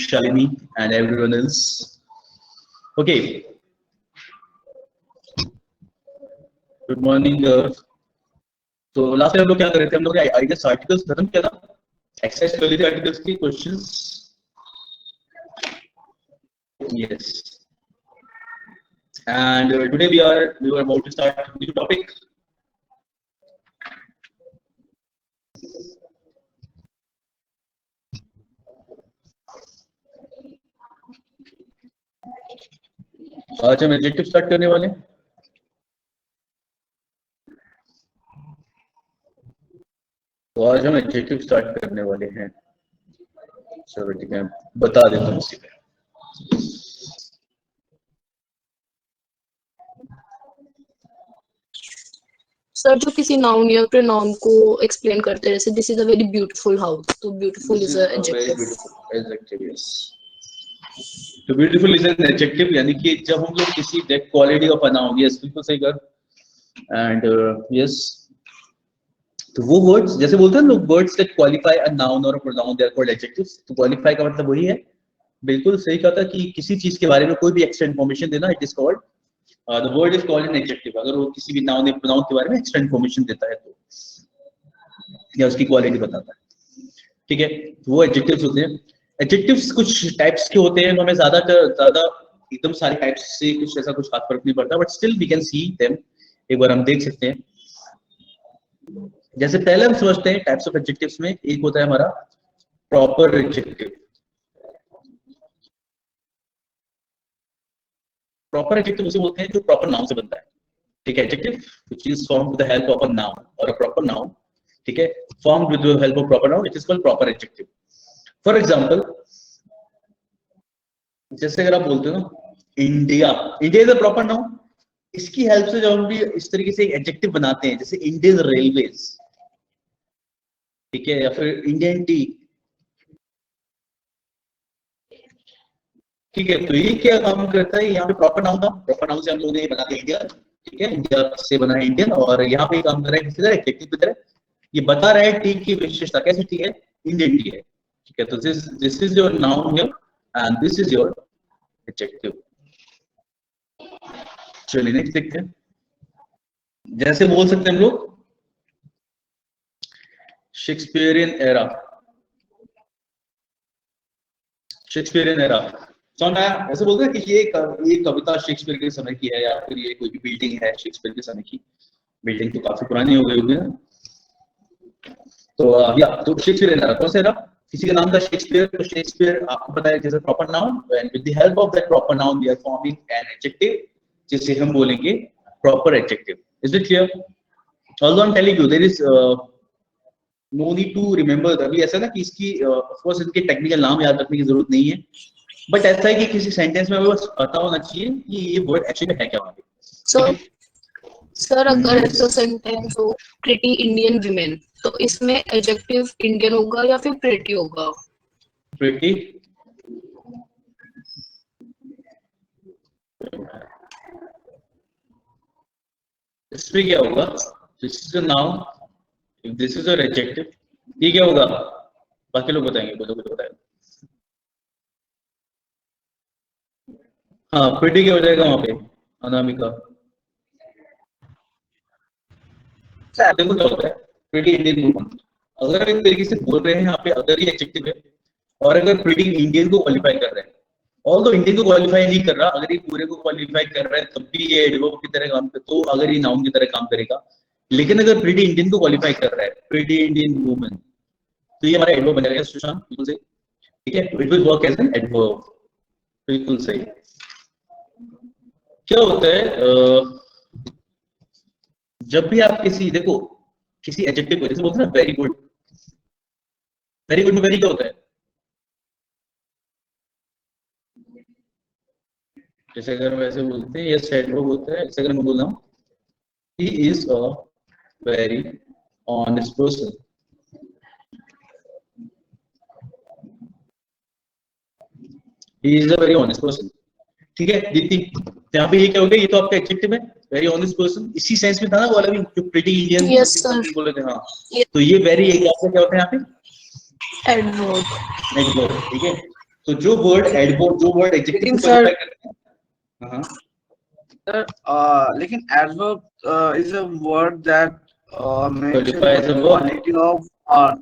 Shalini and everyone else. Okay. Good morning. तो last time हम लोग क्या कर रहे थे, हम लोग आई गेस आर्टिकल्स खत्म किया था, एक्सरसाइज कर ली थी आर्टिकल्स की questions. Yes. And today we were about to start a new topic. आज हम एडजेक्टिव स्टार्ट करने वाले हैं. तो आज हम एडजेक्टिव स्टार्ट करने वाले हैं. चलो ठीक है, बता देता हूँ इसी पे. सर जो किसी नाउन या प्रोनाउन को एक्सप्लेन करते हैं, जैसे this is a very beautiful house, तो ब्यूटीफुल इज अ एडजेक्टिव. तो ब्यूटीफुल इज एन एडजेक्टिव, यानी कि जब हम लोग किसी quality of a noun, yes बिल्कुल सही कर. एंड यस, तो वो वर्ड्स जैसे बोलते हैं लोग, words that qualify a noun और a pronoun, they are called adjectives. तो क्वालिफाई का मतलब वही है, बिल्कुल सही कहा था, कि किसी चीज के बारे में कोई भी एक्स्ट्रा इन्फॉर्मेशन देना, it is called, the word is called an adjective. अगर वो किसी भी नाउन या प्रोनाउन के बारे में एक्स्ट्रा इन्फॉर्मेशन देता है तो, या उसकी क्वालिटी बताता है. ठीक है, तो वो एडजेक्टिव्स होते हैं. एडजेक्टिव्स कुछ टाइप्स के होते हैं, तो हमें ज्यादा एकदम सारे टाइप्स से कुछ ऐसा कुछ खास फर्क नहीं पड़ता, but still we can see them. एक बार हम देख सकते हैं. जैसे पहले हम समझते हैं टाइप्स ऑफ एडजेक्टिव्स में, एक होता है हमारा प्रॉपर एडजेक्टिव. प्रॉपर एडजेक्टिव उसे बोलते हैं जो प्रॉपर नाउन से बनता है. ठीक है, adjective which is formed with the help of a noun और अ प्रॉपर नाउन. ठीक है, formed with the help of proper noun, it is called proper adjective. For example, जैसे अगर आप बोलते हो ना India, India is a proper noun. इसकी हेल्प से जब हम भी इस तरीके से एडजेक्टिव बनाते हैं, जैसे इंडियन रेलवेज, ठीक है, या फिर इंडियन टी, ठीक है, तो ये क्या काम करता है, यहाँ पे प्रॉपर नाउन था, प्रॉपर नाउन से हम लोग ने बना दिया इंडिया. ठीक है, इंडिया से बना है इंडियन, और यहाँ पे काम कर रहा है किसी तरह एडजेक्टिव की तरह. ये बता रहा है टी की विशेषता कैसी टी है, इंडियन टी है. ठीक है, तो this is your noun here and this is your adjective. चलिए नेक्स्ट देखते हैं. जैसे बोल सकते हैं हम लोग शेक्सपियरियन एरा. शेक्सपियरियन एरा समझ आया? ऐसे बोलते हैं कि ये कविता शेक्सपियर के समय की है, या फिर ये कोई बिल्डिंग है शेक्सपियर के समय की. बिल्डिंग तो काफी पुरानी हो गई होगी ना. तो या तो शेक्सपियरियन एरा कौन सा एरा, किसी का नाम था शेक्सपियर, तो शेक्सपियर आपको पता है जैसे proper noun, and with the help of that proper noun we are forming an adjective, जिसे हम बोलेंगे proper adjective. Is it clear? Although I am telling you there is no need to remember. अभी ऐसा ना कि इसकी of course इनके technical नाम याद रखने की जरूरत नहीं है, बट ऐसा है कि किसी सेंटेंस में बस पता होना चाहिए कि ये वर्ड एक्चुअली है क्या वहां पे. सर अगर ऐसा सेंटेंस हो प्रिटी इंडियन वुमेन, तो इसमें एडजेक्टिव इंडियन होगा या फिर प्रिटी होगा? प्रिटी, इसमें क्या होगा, this is a noun, this is a adjective, ये क्या होगा, बाकी लोग बताएंगे, कुछ बताएंगे. हाँ, प्रिटी क्या हो जाएगा वहां पे, अनामिका. देखो क्या होता है, प्रिटी इंडियन वुमन, अगर एक तरीके से बोल रहे हैं यहाँ पे, अगर ये एडजेक्टिव है, और अगर प्रिटी इंडियन को क्वालिफाई कर रहे हैं, ऑल्दो इंडियन को क्वालिफाई नहीं कर रहा, अगर ये पूरे को क्वालिफाई कर रहा है तब भी ये एडवर्ब की तरह काम करता, तो अगर ये नाउन की तरह काम करेगा. लेकिन अगर प्रिटी इंडियन को क्वालिफाई कर रहा है, प्रिटी इंडियन वुमन, तो ये हमारा एडवर्ब बन जाएगा. सुशांत बिल्कुल सही. ठीक है, it will work as an adverb. बिल्कुल सही. क्या होता है जब भी आप किसी एडजेक्टिव को जैसे बोलते हैं ना वेरी गुड, वेरी गुड में वेरी क्या होता है, जैसे अगर हम ऐसे बोलते हैं, यस एडवर्ब होता है. जैसे अगर मैं बोल रहा हूँ he is a very honest person, he is a very honest person. ठीक है दीप्ति, यहाँ पे ये क्या हो गया, ये तो आपका एडजेक्टिव है, वेरी ऑनेस्ट पर्सन. इसी सेंस में था ना वो वाला भी, जो प्रिटी इंडियन बोल रहे थे. हाँ, तो ये वेरी आपका क्या होता है यहाँ पे, एडवर्ब. एडवर्ब. ठीक है, तो जो वर्ड एडवर्ब, जो वर्ड एडजेक्टिव लेकिन को सर क्वालिफाई करते हैं, हाँ लेकिन adverb is a word that mention qualify as the a verb, quality of work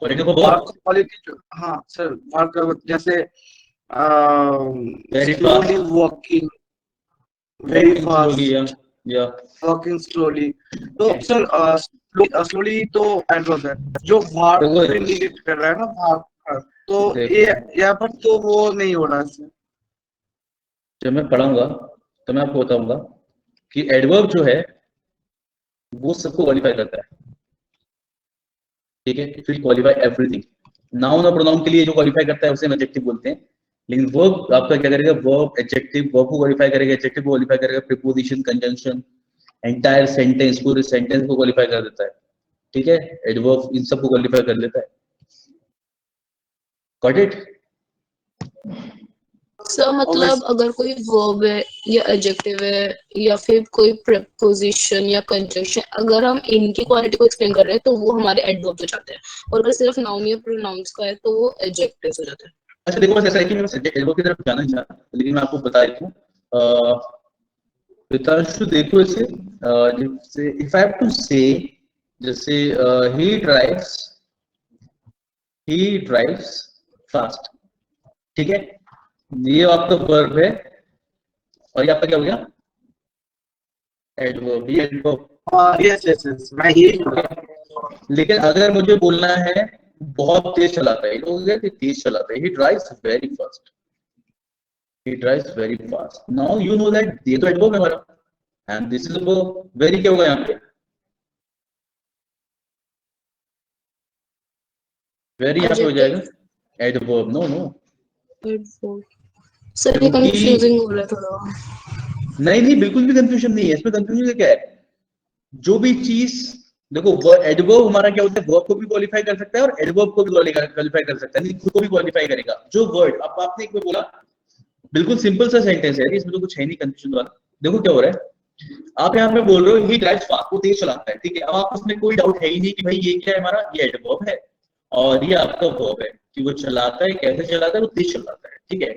quality of verb, quality हाँ सर वर्क जैसे very slowly fast, walking very walking slowly, fast या walking slowly तो sir slowly तो adverb है जो verb देखो को indicate कर रहा है ना verb तो ये देखो यहाँ पर तो वो नहीं हो रहा है जब मैं पढ़ाऊंगा तो मैं आपको बताऊंगा कि एडवर्ब जो है वो सबको क्वालिफाई करता है, ठीक है, it will qualify everything. Noun और प्रोनाउन के लिए जो क्वालिफाई करता है उसे हम एडजेक्टिव बोलते हैं, लेकिन वर्ब आपका क्या करेगा, वर्ब एडजेक्टिव वर्ब को क्वालिफाई करेगा, एडजेक्टिव को क्वालिफाई करेगा, प्रीपोजिशन, कंजंक्शन, एंटायर सेंटेंस, पूरे सेंटेंस को क्वालिफाई कर देता है, ठीक है, एडवर्ब इन सब को क्वालिफाई कर लेता है। Got it? सर मतलब अगर कोई वर्ब है या एडजेक्टिव है या फिर कोई प्रीपोजिशन या कंजंक्शन, अगर हम इनकी क्वालिटी को एक्सप्लेन कर रहे हैं तो वो हमारे एडवर्ब हो जाते हैं, और अगर सिर्फ नाउन या प्रोनाउंस का है तो वो एडजेक्टिव हो जाते हैं। अच्छा देखो, बस ऐसा है कि मैं सब्जेक्ट एडवर्ब की तरफ जाना नहीं चाहता, लेकिन मैं आपको बता देता हूँ। हितांशु देखो इसे, जैसे इफ आई हैव टू से, जैसे ही ड्राइव्स फास्ट, ठीक है, ये आपका वर्ब है और ये आपका क्या हो गया, एडवर्ब, ये एडवर्ब। यस मैं यही लेकिन अगर मुझे बोलना है बहुत तेज चलाता है, लोग कहते हैं तेज चलाता है, ही drives very fast, he drives very fast, now you know that ये तो एडवर्ब है हमारा, and this is a verb, very क्या होगा यहाँ पे, very यहाँ पे हो जाएगा एडवर्ब, नो नो, सर ये कंफ्यूजिंग हो रहा है थोड़ा। नहीं नहीं बिल्कुल भी कंफ्यूजन नहीं है इसमें, कंफ्यूजन क्या है, जो भी चीज देखो, एडवर्ब हमारा क्या होता है, वर्ब को भी क्वालिफाई कर सकता है और एडवर्ब को भी क्वालिफाई कर सकता है, नहीं खुद को भी क्वालिफाई करेगा। जो वर्ड अब आपने एक में बोला, बिल्कुल सिंपल सा सेंटेंस है, इसमें तो कुछ है नहीं कंफ्यूजन वाला। देखो क्या हो रहा है, आप यहाँ पे बोल रहे हो ही ड्राइव्स फास्ट, वो तेज चलाता है, ठीक है, अब आपस में कोई डाउट है ही नहीं कि भाई ये क्या है हमारा, ये एडवर्ब है और ये आपका वर्ब है कि वो चलाता है, कैसे चलाता है, वो तेज चलाता है, ठीक है।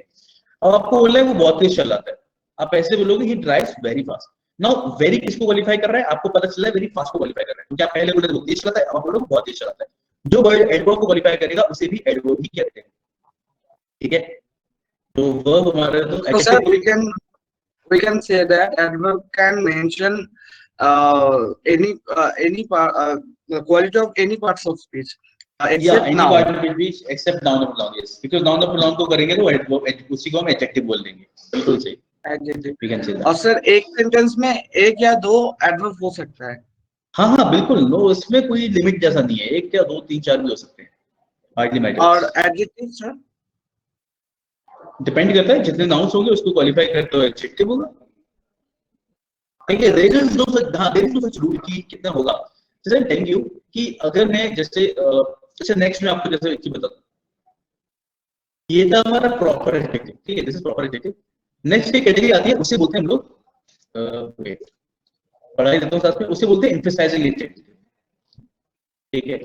अब आपको बोलना है वो बहुत तेज चलाता है, आप ऐसे बोलोगे ही drives very fast. Now very किसको क्वालिफाई कर रहा है, आपको पता चला है वेरी फास्ट को क्वालिफाई कर रहा है, क्योंकि आप पहले बोले थे वो तेज चलाता है, अब बोलो बहुत तेज चलाता है। जो वर्ड एडवर्ब को क्वालिफाई करेगा उसे भी एडवर्ब ही कहते हैं, ठीक है। तो वर्ब हमारे तो So sir, we can say that adverb can mention any part the quality of any parts of speech except any noun. part of speech except noun or pronoun, yes, because noun or pronoun को करेंगे तो adverb उसी को हम adjective बोल देंगे, बिल्कुल सही, Adjective. we can say that। और सर एक सेंटेंस में एक या दो एडवर्ब हो सकता है। हाँ हाँ बिल्कुल, नो इसमें कोई लिमिट जैसा नहीं है, एक या दो तीन चार भी हो सकते हैं, हार्डली मैटर्स। और एडजेक्टिव सर डिपेंड करता है, जितने नाउन्स होंगे उसको क्वालिफाई कर तो एडजेक्टिव होगा, ठीक है। देयर इज नो सच, हाँ there is no such rule कि कितना होगा। जैसे आई टेल यू कि अगर मैं जैसे नेक्स्ट में आपको जैसे एक चीज बताता हूँ, ये था हमारा प्रॉपर एडजेक्टिव, ठीक है, this is proper adjective. Next एक कैटेगरी आती है, उसे बोलते हैं हम लोग वेट, पढ़ाई देता हूँ साथ में, उसे बोलते हैं एम्फेसाइजिंग एडजेक्टिव, ठीक है।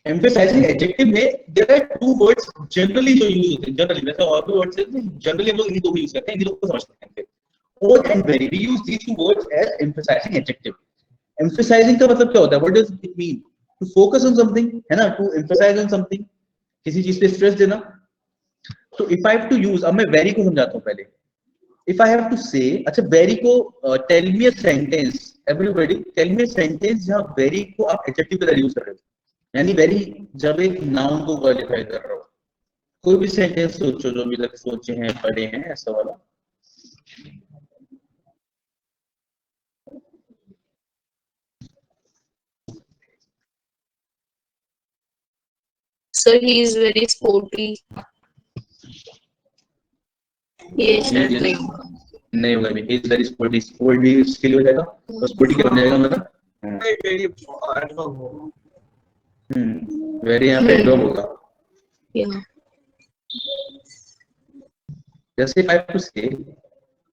एम्फेसाइजिंग एडजेक्टिव में there are two words generally जो यूज होते हैं, जनरली वैसे और भी वर्ड्स हैं, जनरली हम लोग इन्हीं दो ही यूज करते हैं, इन्हीं लोग को समझ सकते हैं। Odd and very, we use these two words as emphasizing adjective। emphasizing का मतलब क्या होता है, what does it mean? To focus on something, है ना, to emphasize on something, किसी चीज पे स्ट्रेस देना। तो if I have to use, अब मैं very को समझाता हूँ पहले। if I have to say, अच्छा very को tell me a sentence, everybody tell me a sentence जहाँ very को आप adjective की तरह यूज कर रहे हो, यानी very जब एक noun को क्वालिफाई कर रहे हो। कोई भी सेंटेंस सोचो जो अभी तक सोचे हैं, पढ़े हैं, ऐसा वाला। Sir, he is very sporty. ये शायद नहीं होगा। नहीं होगा भी, इज वेरी स्पोर्टी, स्पोर्टी इसके लिए हो जाएगा, तो स्पोर्टी क्या बन जाएगा मेरा, वेरी एडवर्ब होगा। वेरी यहाँ पे एडवर्ब होगा। जैसे I have to say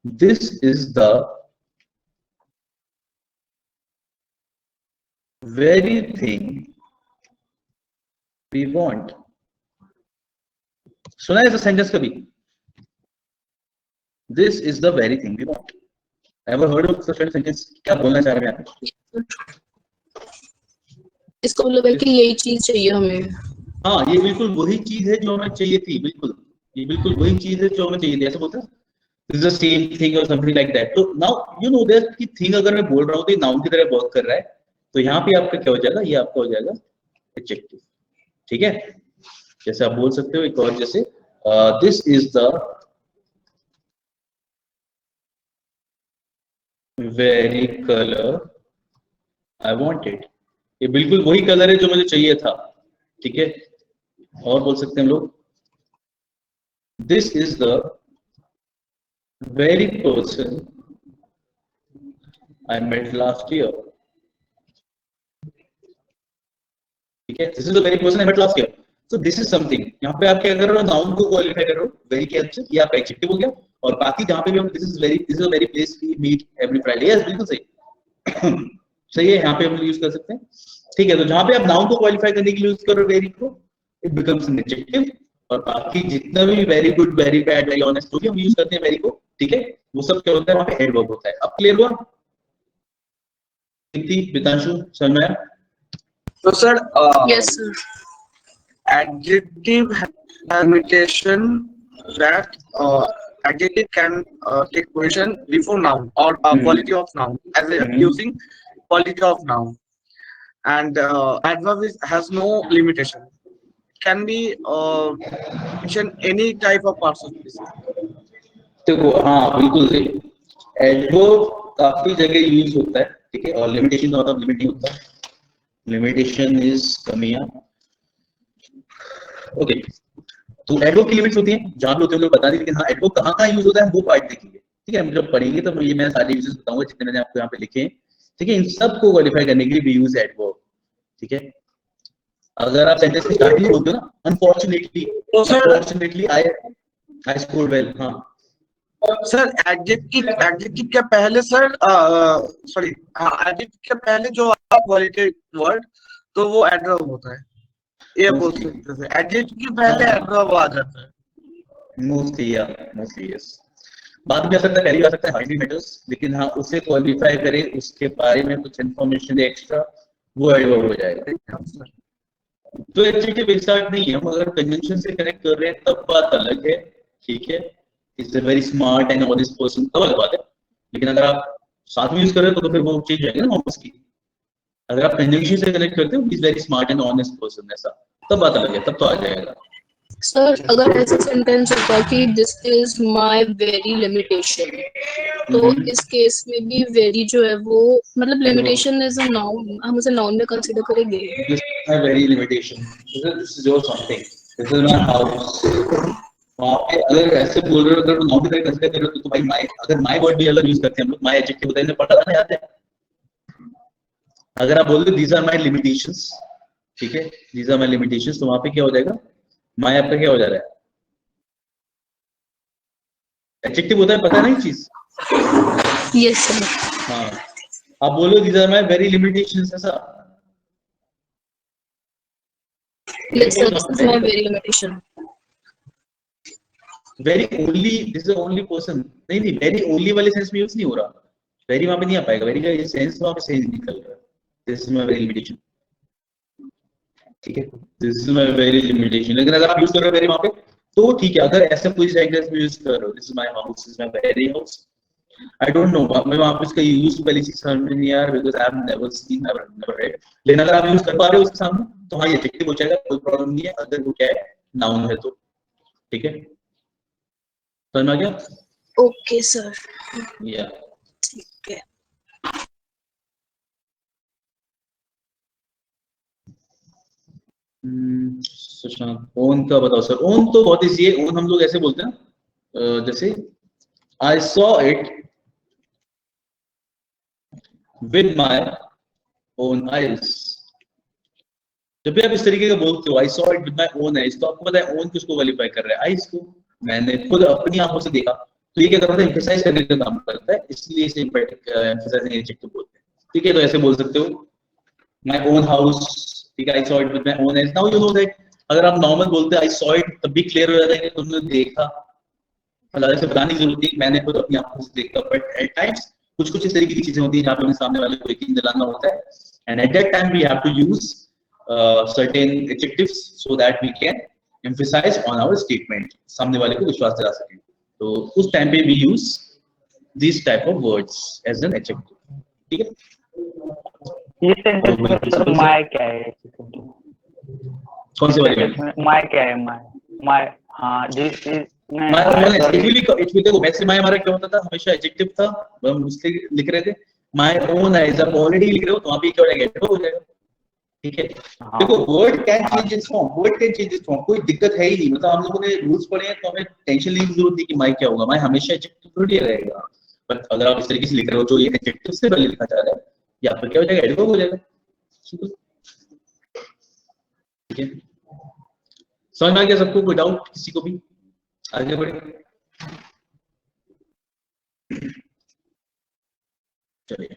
this is the very thing we want, सुना है ऐसा सेंटेंस कभी? This is the very thing we want. Ever heard of such sentence? क्या बोलना चाह रहे हैं आप? इसका मतलब है कि यही चीज चाहिए हमें। हाँ, ये बिल्कुल वही चीज है जो हमें चाहिए थी, बिल्कुल ये बिल्कुल वही चीज है जो हमें चाहिए थी, ऐसा बोलते हैं this is the same thing और समथिंग लाइक दैट। तो नाउ यू नो दैट कि थिंग अगर मैं बोल रहा हूँ तो नाउन की तरह वर्क कर रहा है, तो यहाँ पे आपका क्या हो जाएगा, ये आपका हो जाएगा एडजेक्टिव। ठीक है, जैसे आप बोल सकते हो एक और, जैसे this is the very colour I wanted. ये बिल्कुल वही कलर है जो मुझे चाहिए था। ठीक है, और बोल सकते हैं हम लोग this is the very person I met last year. ठीक है, this is the very person I met last year. So this is something, यहाँ पे आप क्या कर रहे हो, नाउन को क्वालिफाई कर रहे हो, वेरी के अंदर ये आपका एडजेक्टिव हो गया। और बाकी जहाँ पे भी हम this is the very place we meet every Friday, yes बिल्कुल सही सही है, यहाँ पे हम यूज कर सकते हैं। ठीक है, तो जहाँ पे आप नाउन को क्वालिफाई करने के लिए यूज करो वेरी को, इट बिकम्स एन एडजेक्टिव। और बाकी जितना भी very good, very bad, very honest जो भी हम यूज करते हैं वेरी को, ठीक है, वो सब क्या होता है, वहाँ पे एडवर्ब होता है। अब क्लियर हुआ? बितांशु, समझ में आया? तो sir yes sir. adjective limitation that adjective can take position before noun or quality of noun as using quality of noun, and adverb has no limitation, can be mention any type of parts of this. देखो, हाँ बिल्कुल सही, adverb काफी जगह use होता है। ठीक है, और लिमिटेशन का मतलब लिमिट नहीं होता, लिमिटेशन इज कमियां। ओके, तो एडवर्ब की लिमिट्स होती हैं, जहां पे होते हैं लोग बता दें, लेकिन हाँ एडवर्ब कहाँ यूज होता है वो पार्ट देखेंगे। ठीक है, हम जब पढ़ेंगे तो ये मैं सारे यूजेस बताऊंगा जितने मैंने आपको यहाँ पे लिखे हैं। ठीक है, इन सब को क्वालिफाई करने के लिए वी यूज एडवर्ब। ठीक है, अगर आप सेंटेंस में स्टार्टिंग बोलते हो ना, अनफॉर्चुनेटली आई स्कोर्ड वेल, हाँ सर एडजेक्टिव के पहले सर सॉरी एडजेक्टिव के पहले जो क्वालिटी वर्ड तो वो एडवर्ब होता है, ये बोल सकते हैं। एडजेक्टिव के पहले एडवर्ब आ जाता है मोस्टली यस। बाद में आ सकता है, पहले आ सकता है, हाईली मैटर्स, लेकिन हाँ उसे क्वालिफाई करे, उसके बारे में कुछ इन्फॉर्मेशन दे एक्स्ट्रा, वो एडवर्ब हो जाएगा। तो एडजेक्टिव एक साथ नहीं है, हम अगर कंजंक्शन से कनेक्ट कर रहे हैं तब बात अलग है। ठीक है, is a very smart and honest person, तब अलग बात है। लेकिन अगर आप साथ में यूज कर रहे हो तो फिर वो चेंज जाएगा ना वापस की। अगर आप कंजंक्शन से कनेक्ट करते हो, is very smart and honest person, ऐसा तब बात अलग है, तब तो आ जाएगा। सर अगर ऐसा सेंटेंस होता कि this is my very limitation, तो इस केस में भी वेरी जो है वो मतलब लिमिटेशन इज अ नाउन, हम उसे नाउन में कंसीडर करेंगे। This is my very limitation, this is your something, this is my house. वहाँ पे अगर ऐसे बोल रहे हो, अगर नाउन की तरह कंसीडर कर रहे हो तो भाई माय, अगर माय वर्ड भी अलग यूज करते हैं हम लोग, माय एडजेक्टिव होता है, पता था ना, याद है? अगर आप बोल रहे दीज आर माय लिमिटेशंस, ठीक है, दीज आर माय लिमिटेशंस, तो वहाँ पे क्या हो जाएगा, माय आपका क्या हो जा रहा है, एडजेक्टिव होता है, पता नहीं चीज। Yes sir. हाँ, आप बोलो these are my very limitations, ऐसा। Yes sir, this is my very limitation. Very only, this is only person, नहीं वेरी ओनली वाले सेंस में यूज नहीं हो रहा, वेरी वहां पे नहीं आ पाएगा, वेरी का सेंस वहां पे सही निकल रहा है, this is my very limitation. ठीक है, this is my very limitation, लेकिन अगर आप यूज कर रहे हो वेरी वहां पे तो ठीक है। अगर ऐसा कोई सेंटेंस में यूज कर रहे हो, this is my house, this is my very house, I don't know, मैं वहां पे इसका यूज पहले चीज समझ में नहीं आ रहा, because I have never seen, never red. लेकिन अगर आप यूज कर पा रहे हो उसके सामने तो हाँ ये एडजेक्टिव हो जाएगा, कोई प्रॉब्लम नहीं है, अगर वो क्या है, नाउन है तो। ठीक है, समझ में आ गया? ओके सर, या ठीक है। ओन का बताओ सर। ओन तो बहुत इजी है, ओन हम लोग ऐसे बोलते हैं, जैसे I saw it with my own eyes. जब भी आप इस तरीके का बोलते हो, I saw it with my own eyes, तो आपको पता है ओन किसको क्वालिफाई कर रहा है, आईज को। मैंने खुद अपनी आंखों से देखा, तो ये क्या करता है, एम्फसाइज करने का काम करता है, इसलिए इसे एम्फसाइजिंग एडजेक्टिव बोलते हैं। ठीक है, तो ऐसे बोल सकते हो माय ओन हाउस, ठीक है, I saw it with my own eyes. Now you know that अगर आप नॉर्मल बोलते आई सॉ इट तब भी क्लियर हो जाता है कि तुमने देखा, मतलब से बताने की जरूरत नहीं, मैंने खुद अपनी आंखों से देखा। बट एट टाइम्स कुछ कुछ इस तरीके की चीजें होती हैं जहाँ पे हमें सामने वाले को यकीन दिलाना होता है, and at that time we have to use certain adjectives so that we can emphasize on our statement, सामने वाले को विश्वास दिला सकें। तो उस टाइम पे we use these type of words as an adjective, ठीक है? ये सेंटेंस में सर माय क्या है? कौन से वाले में? माय क्या है? माय हाँ दिस इज देखो वैसे माय हमारा क्या होता था, हमेशा एडजेक्टिव था, हम उससे लिख रहे थे माय ओन एज आप ऑलरेडी लिख रहे हो तो वहां पे क्या हो जाएगा, हो जाएगा, ठीक है? देखो word can change it's form, word can change it's form, कोई दिक्कत है ही नहीं। मतलब हम लोगों ने रूल्स पढ़े हैं तो हमें टेंशन लेने की जरूरत नहीं कि माय क्या होगा, माय हमेशा एडजेक्टिव थोड़ी रहेगा। पर अगर आप इस तरीके से लिख रहे हो जो ये एडजेक्टिव से पहले लिखा जा रहा है, या फिर क्या हो जाएगा, एडवर्ब हो जाएगा, ठीक है? समझ में आ गया सबको? कोई डाउट किसी को भी? आगे बढ़े, चलिए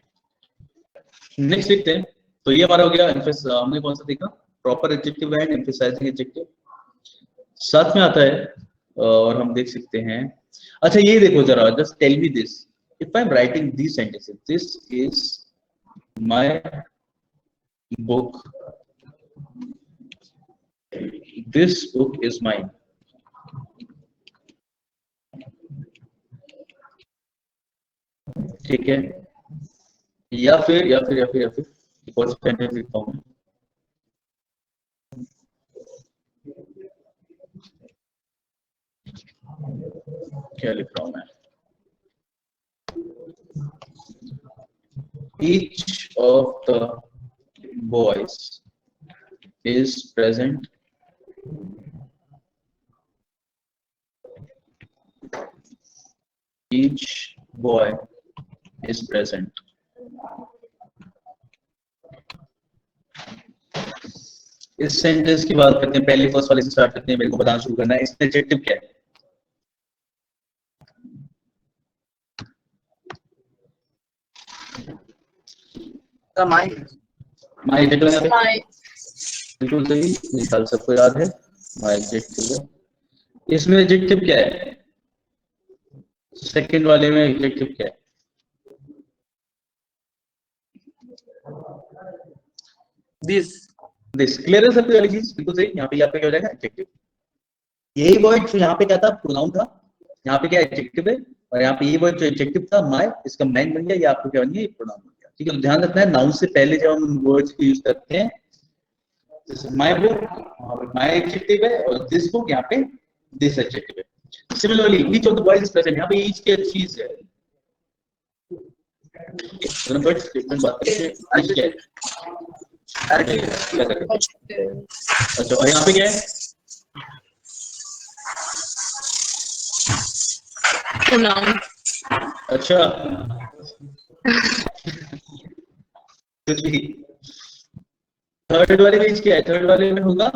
नेक्स्ट देखते हैं। तो ये हमारा हो गया हमने कौन सा देखा, proper adjective and emphasising adjective. साथ में आता है और हम देख सकते हैं, अच्छा ये देखो जरा, just tell me this, if I am writing this sentences, this is my book, this book is mine, ठीक है? या फिर एक और सेंटेंस लिखता हूं, क्या लिख रहा हूं मैं, each of the boys is present each boy is present। इस सेंटेंस की बात करते हैं, पहले फर्स्ट वाले से स्टार्ट करते हैं, मेरे को बताना शुरू करना है इसमें एडजेक्टिव क्या है। माय एडजेक्टिव है, बिल्कुल सही, निकाल सबको याद है, माय एडजेक्टिव है। इसमें एडजेक्टिव क्या है, सेकंड वाले में एडजेक्टिव क्या है? दिस क्लियर है सबको वाली चीज, बिल्कुल सही। यहाँ पे आपका क्या हो जाएगा, एडजेक्टिव। यही वर्ड जो यहाँ पे क्या था, प्रोनाउन था, यहाँ पे क्या एडजेक्टिव है, और यहाँ पे ये वर्ड जो एडजेक्टिव था माय, इसका मैन बन गया, ये आपको क्या बन गया, प्रोनाउन बन गया, ठीक है? तो ध्यान रखना है नाउन से पहले जब हम वर्ड्स को यूज करते हैं, जैसे माय बुक माय एडजेक्टिव है, और दिस बुक यहाँ पे दिस एडजेक्टिव है। Similarly each of the boys is present, यहाँ पे ईच क्या चीज है, नंबर स्टेटमेंट बात करते हैं, ईच क्या है, अच्छा, और यहाँ पे क्या है, प्रोनाउन। अच्छा थर्ड वाले में क्या है, थर्ड वाले में होगा,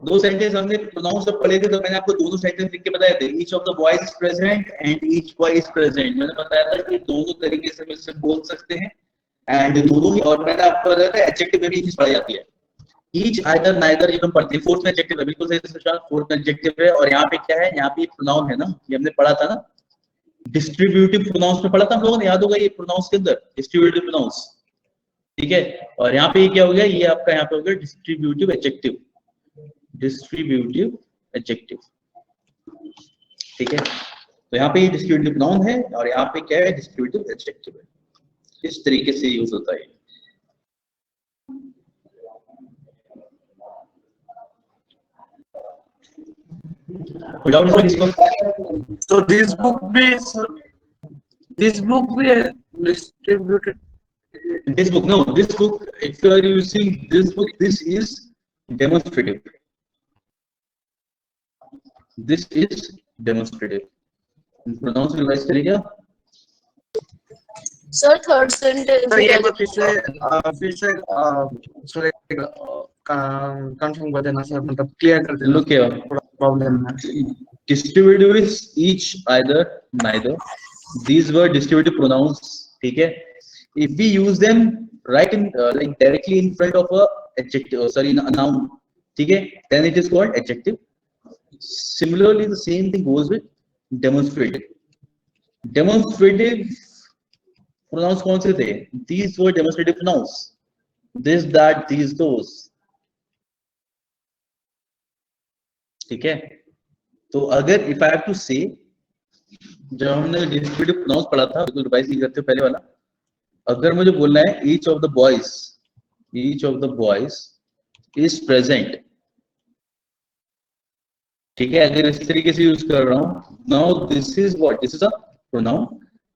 दो सेंटेंस हमने प्रोनाउंस जब पढ़े थे तो मैंने आपको दोनों सेंटेंस लिख के बताए थे, each of the boys is present and each boy is present. मैंने बताया था कि दोनों तरीके से मिलकर बोल सकते हैं, एंड दोनों ही, और मैंने आपको बताया था एडजेक्टिव में भी चीज पढ़ाई जाती है, ईच आइदर नाइदर, ये हम पढ़ते हैं। फोर्थ में एडजेक्टिव है, बिल्कुल सही सुशांत, फोर्थ में एडजेक्टिव है, और यहाँ पे क्या है, यहाँ पे प्रोनाउन है ना, ये हमने पढ़ा था ना, डिस्ट्रीब्यूटिव प्रोनाउंस में पढ़ा था हम लोगों ने, याद होगा ये प्रोनाउंस के अंदर डिस्ट्रीब्यूटिव प्रोनाउंस, ठीक है? और यहाँ पे ये क्या हो गया, ये आपका यहाँ पे हो गया डिस्ट्रीब्यूटिव एडजेक्टिव, डिस्ट्रीब्यूटिव एडजेक्टिव, ठीक है? तो यहाँ पे ये डिस्ट्रीब्यूटिव प्रोनाउन है, और यहाँ पे क्या है, डिस्ट्रीब्यूटिव एडजेक्टिव है। इस तरीके से यूज होता है। So this book be distributed. This book, no, this book, if you are using this book, this is demonstrative. This is demonstrative. Pronounce revise करिएगा। सर थर्ड सेंटेंस तो ये बात फिर से कंफर्म कर देना सर, मतलब क्लियर कर देना। Look here, प्रॉब्लम है। distributive is each, either, neither. These were distributive pronouns, ठीक है? If we use them right in like directly in front of a adjective, sorry, a noun, ठीक है, then it is called adjective. Similarly the same thing goes with demonstrative. Demonstrative pronouns कौन से थे? These were demonstrative pronouns. This, that, these, those. ठीक है, तो अगर if I have to say, जब हमने demonstrative pronouns पढ़ा था, बिल्कुल रिवाइज नहीं करते पहले वाला, अगर मुझे बोलना है each of the boys is present, ठीक है, अगर इस तरीके से यूज कर रहा हूं, now this is what, this is a pronoun,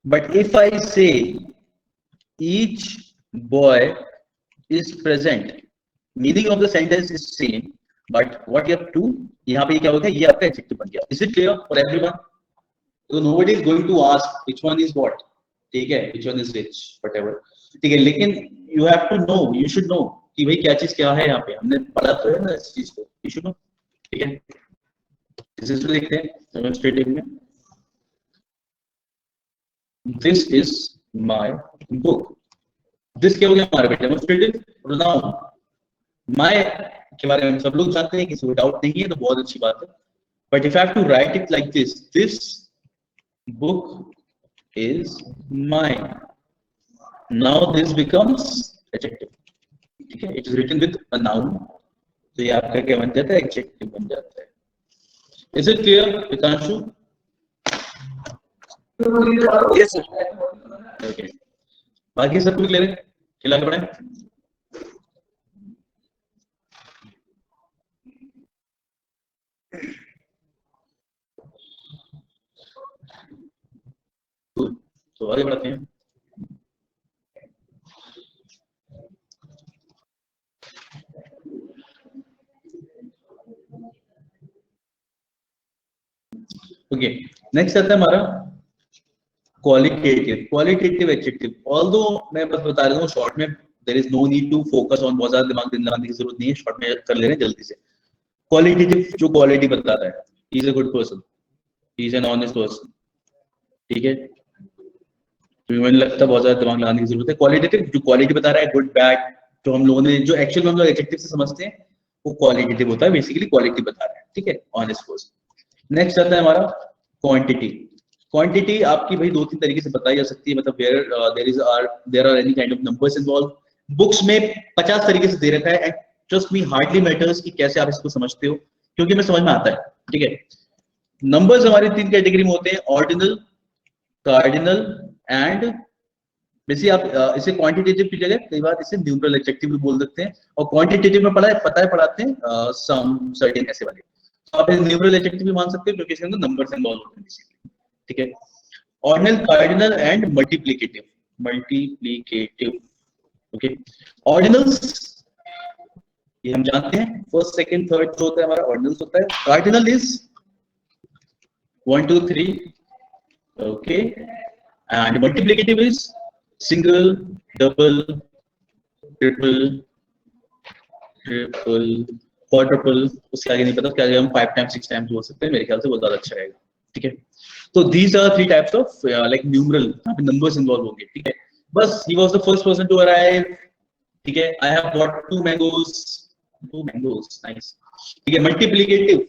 but if I say each boy is present, meaning of the sentence is same, but what you have to, यहाँ पे क्या हो गया, ये आपका adjective बन गया. Is it clear for everyone? So nobody is going to ask which one is what, ठीक है, which one is which, whatever, ठीक है, लेकिन you have to know, you should know कि भाई क्या चीज क्या है, यहाँ पे हमने पढ़ा तो है ना इस चीज को, you should know, ठीक है. इसे लिखते हैं डेमोन्स्ट्रेटिव में, this is my book. This क्या हो गया हमारा डेमोन्स्ट्रेटिव प्रोनाउन. माय के बारे में सब लोग जानते हैं, किसी को डाउट नहीं है, तो बहुत अच्छी बात है. But if I have to write it like this, this book is mine, now this becomes adjective, ठीक है, it is written with a noun, तो ये आपका क्या बन जाता है, एडजेक्टिव बन जाता है. Is it clear, Pitanshu? Yes, sir. Okay. बाकी सब कुछ क्लियर है? खिला के पढ़ें? तो आगे बढ़ते हैं. ओके, नेक्स्ट आता है हमारा क्वालिटेटिव एडजेक्टिव. ऑल्दो मैं बस बता रहा हूँ शॉर्ट में, there is no need to focus on, बहुत ज्यादा दिमाग लगाने की जरूरत नहीं है, शॉर्ट में कर ले रहे हैं जल्दी से. क्वालिटेटिव जो क्वालिटी बताता है, he is a good person, he is an honest person, ठीक है, तो मुझे लगता है बहुत ज्यादा दिमाग लगाने की जरूरत है. क्वालिटेटिव जो क्वालिटी बता रहा है, गुड बैड, जो हम लोगों ने जो एक्चुअल में हम लोग एडजेक्टिव से समझते हैं, वो क्वालिटेटिव होता है, बेसिकली क्वालिटी बता रहा है, ठीक है, ऑनेस्ट पर्सन. नेक्स्ट आता है हमारा क्वांटिटी. क्वांटिटी आपकी भाई दो तीन तरीके से बताई जा सकती है, मतलब there are any kind of numbers involve. Books में 50 तरीके से दे रखा है, and trust me hardly matters कि कैसे आप इसको समझते हो, क्योंकि हमें समझ में आता है, ठीक है. नंबर्स हमारी तीन कैटेगरी में होते हैं, ऑर्डिनल, कार्डिनल एंड वैसे आप इसे क्वांटिटेटिव की जगह कई बार इसे न्यूमरल एडजेक्टिव भी बोल सकते हैं, और क्वांटिटेटिव में पढ़ाते हैं सम, सर्टेन, ऐसे वाले. तो आप न्यूमरल एडजेक्टिव भी मान सकते हो क्योंकि इसके अंदर नंबर्स इन्वॉल्व होते हैं, ठीक है. Ordinal, cardinal and multiplicative. Okay, ordinals ये हम जानते हैं, फर्स्ट सेकंड थर्ड जो होता है हमारा ऑर्डिनल्स होता है. Cardinal is 1 2 3, okay, and multiplicative is single, double, triple, quadruple, उसके आगे नहीं पता, उसके आगे हम 5 टाइम्स 6 टाइम्स बोल सकते हैं, मेरे ख्याल से बहुत ज्यादा अच्छा रहेगा, ठीक है. तो these are 3 types of like numeral, numbers involved होंगे, ठीक है. बस he was the first person to arrive, ठीक है. I have got 2 mangoes, nice, ठीक है. Multiplicative,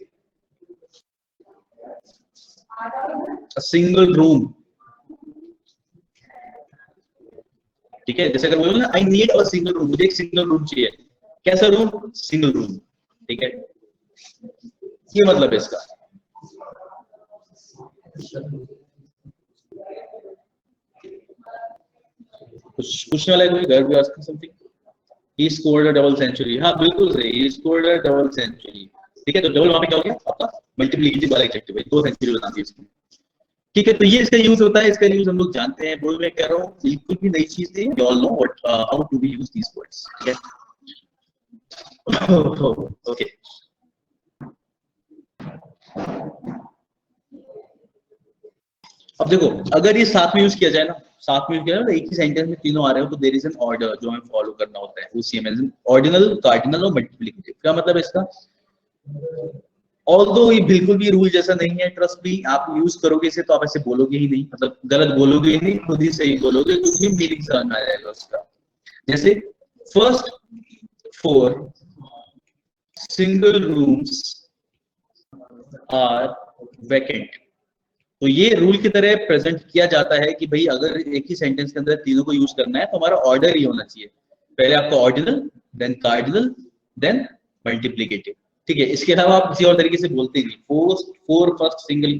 a single room, ठीक है. जैसे अगर बोलो ना I need a single room, मुझे एक सिंगल रूम चाहिए. कैसा रूम? सिंगल रूम, ठीक है. ये मतलब है इसका. कुछ पूछने वाला है कोई? घर भी ask something. He scored a double century. हाँ बिल्कुल सही, he scored a double century, ठीक है. तो डबल वहां पे क्या हो गया आपका मल्टीप्लिकेटिव वाला एडजेक्टिव है, 2 सेंचुरी बना दी इसमें, ठीक है. तो ये इसका यूज होता है, इसका यूज हम लोग जानते हैं. बोल मैं कह रहा हूँ बिल्कुल भी नई चीज नहीं, you all know what how to we use these words, ठीक है. ओके, अब देखो अगर ये साथ में यूज किया जाए ना, साथ में यूज किया जाए, एक ही सेंटेंस में तीनों आ रहे हो, तो देयर इज एन ऑर्डर जो हमें फॉलो करना होता है, वो सेम है ऑर्डिनल, कार्डिनल और मल्टीप्लिकेटिव. क्या मतलब है इसका? ऑल्दो ये बिल्कुल भी रूल जैसा नहीं है, ट्रस्ट मी, आप यूज करोगे इसे तो आप ऐसे बोलोगे ही नहीं, मतलब गलत बोलोगे ही नहीं, खुद ही सही बोलोगे, क्योंकि मीनिंग समझ में आ जाएगा उसका. जैसे first 4 single rooms are vacant. तो ये रूल की तरह प्रेजेंट किया जाता है कि भाई अगर एक ही सेंटेंस के अंदर तीनों को यूज करना है तो हमारा ऑर्डर ही होना चाहिए, पहले आपका ordinal, then cardinal, then multiplicative. ठीक है, इसके अलावा आप किसी और तरीके से बोलते नहीं। फोर फर्स्ट सिंगल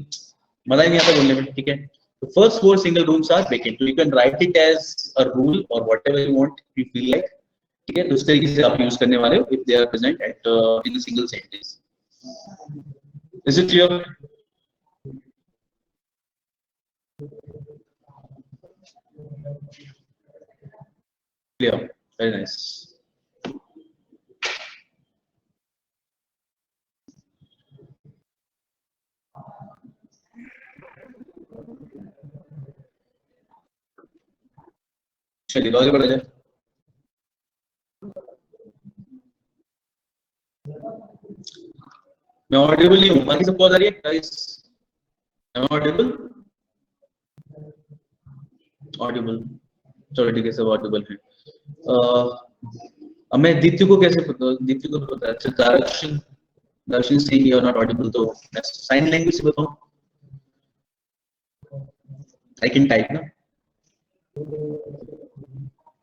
मजा ही नहीं आता बोलने में। ठीक है, तो first 4 single rooms are vacant, you can write it as a rule और whatever you want, you feel like. ठीक है, तो उस तरीके से आप यूज करने वाले हो if they are present at in a single sentence. Is it clear? Clear, very nice. चलिए आगे बढ़ा जाए। मैं ऑडिबल नहीं हूँ, बाकी सबको आ रही है गाइस? ऑडिबल? ऑडिबल, चलो ठीक है, सब ऑडिबल है। अब मैं दीप्ति को कैसे पता? दीप्ति को पता है। अच्छा, Darshan Singh you are not audible, तो साइन लैंग्वेज से बताओ। आई कैन टाइप ना।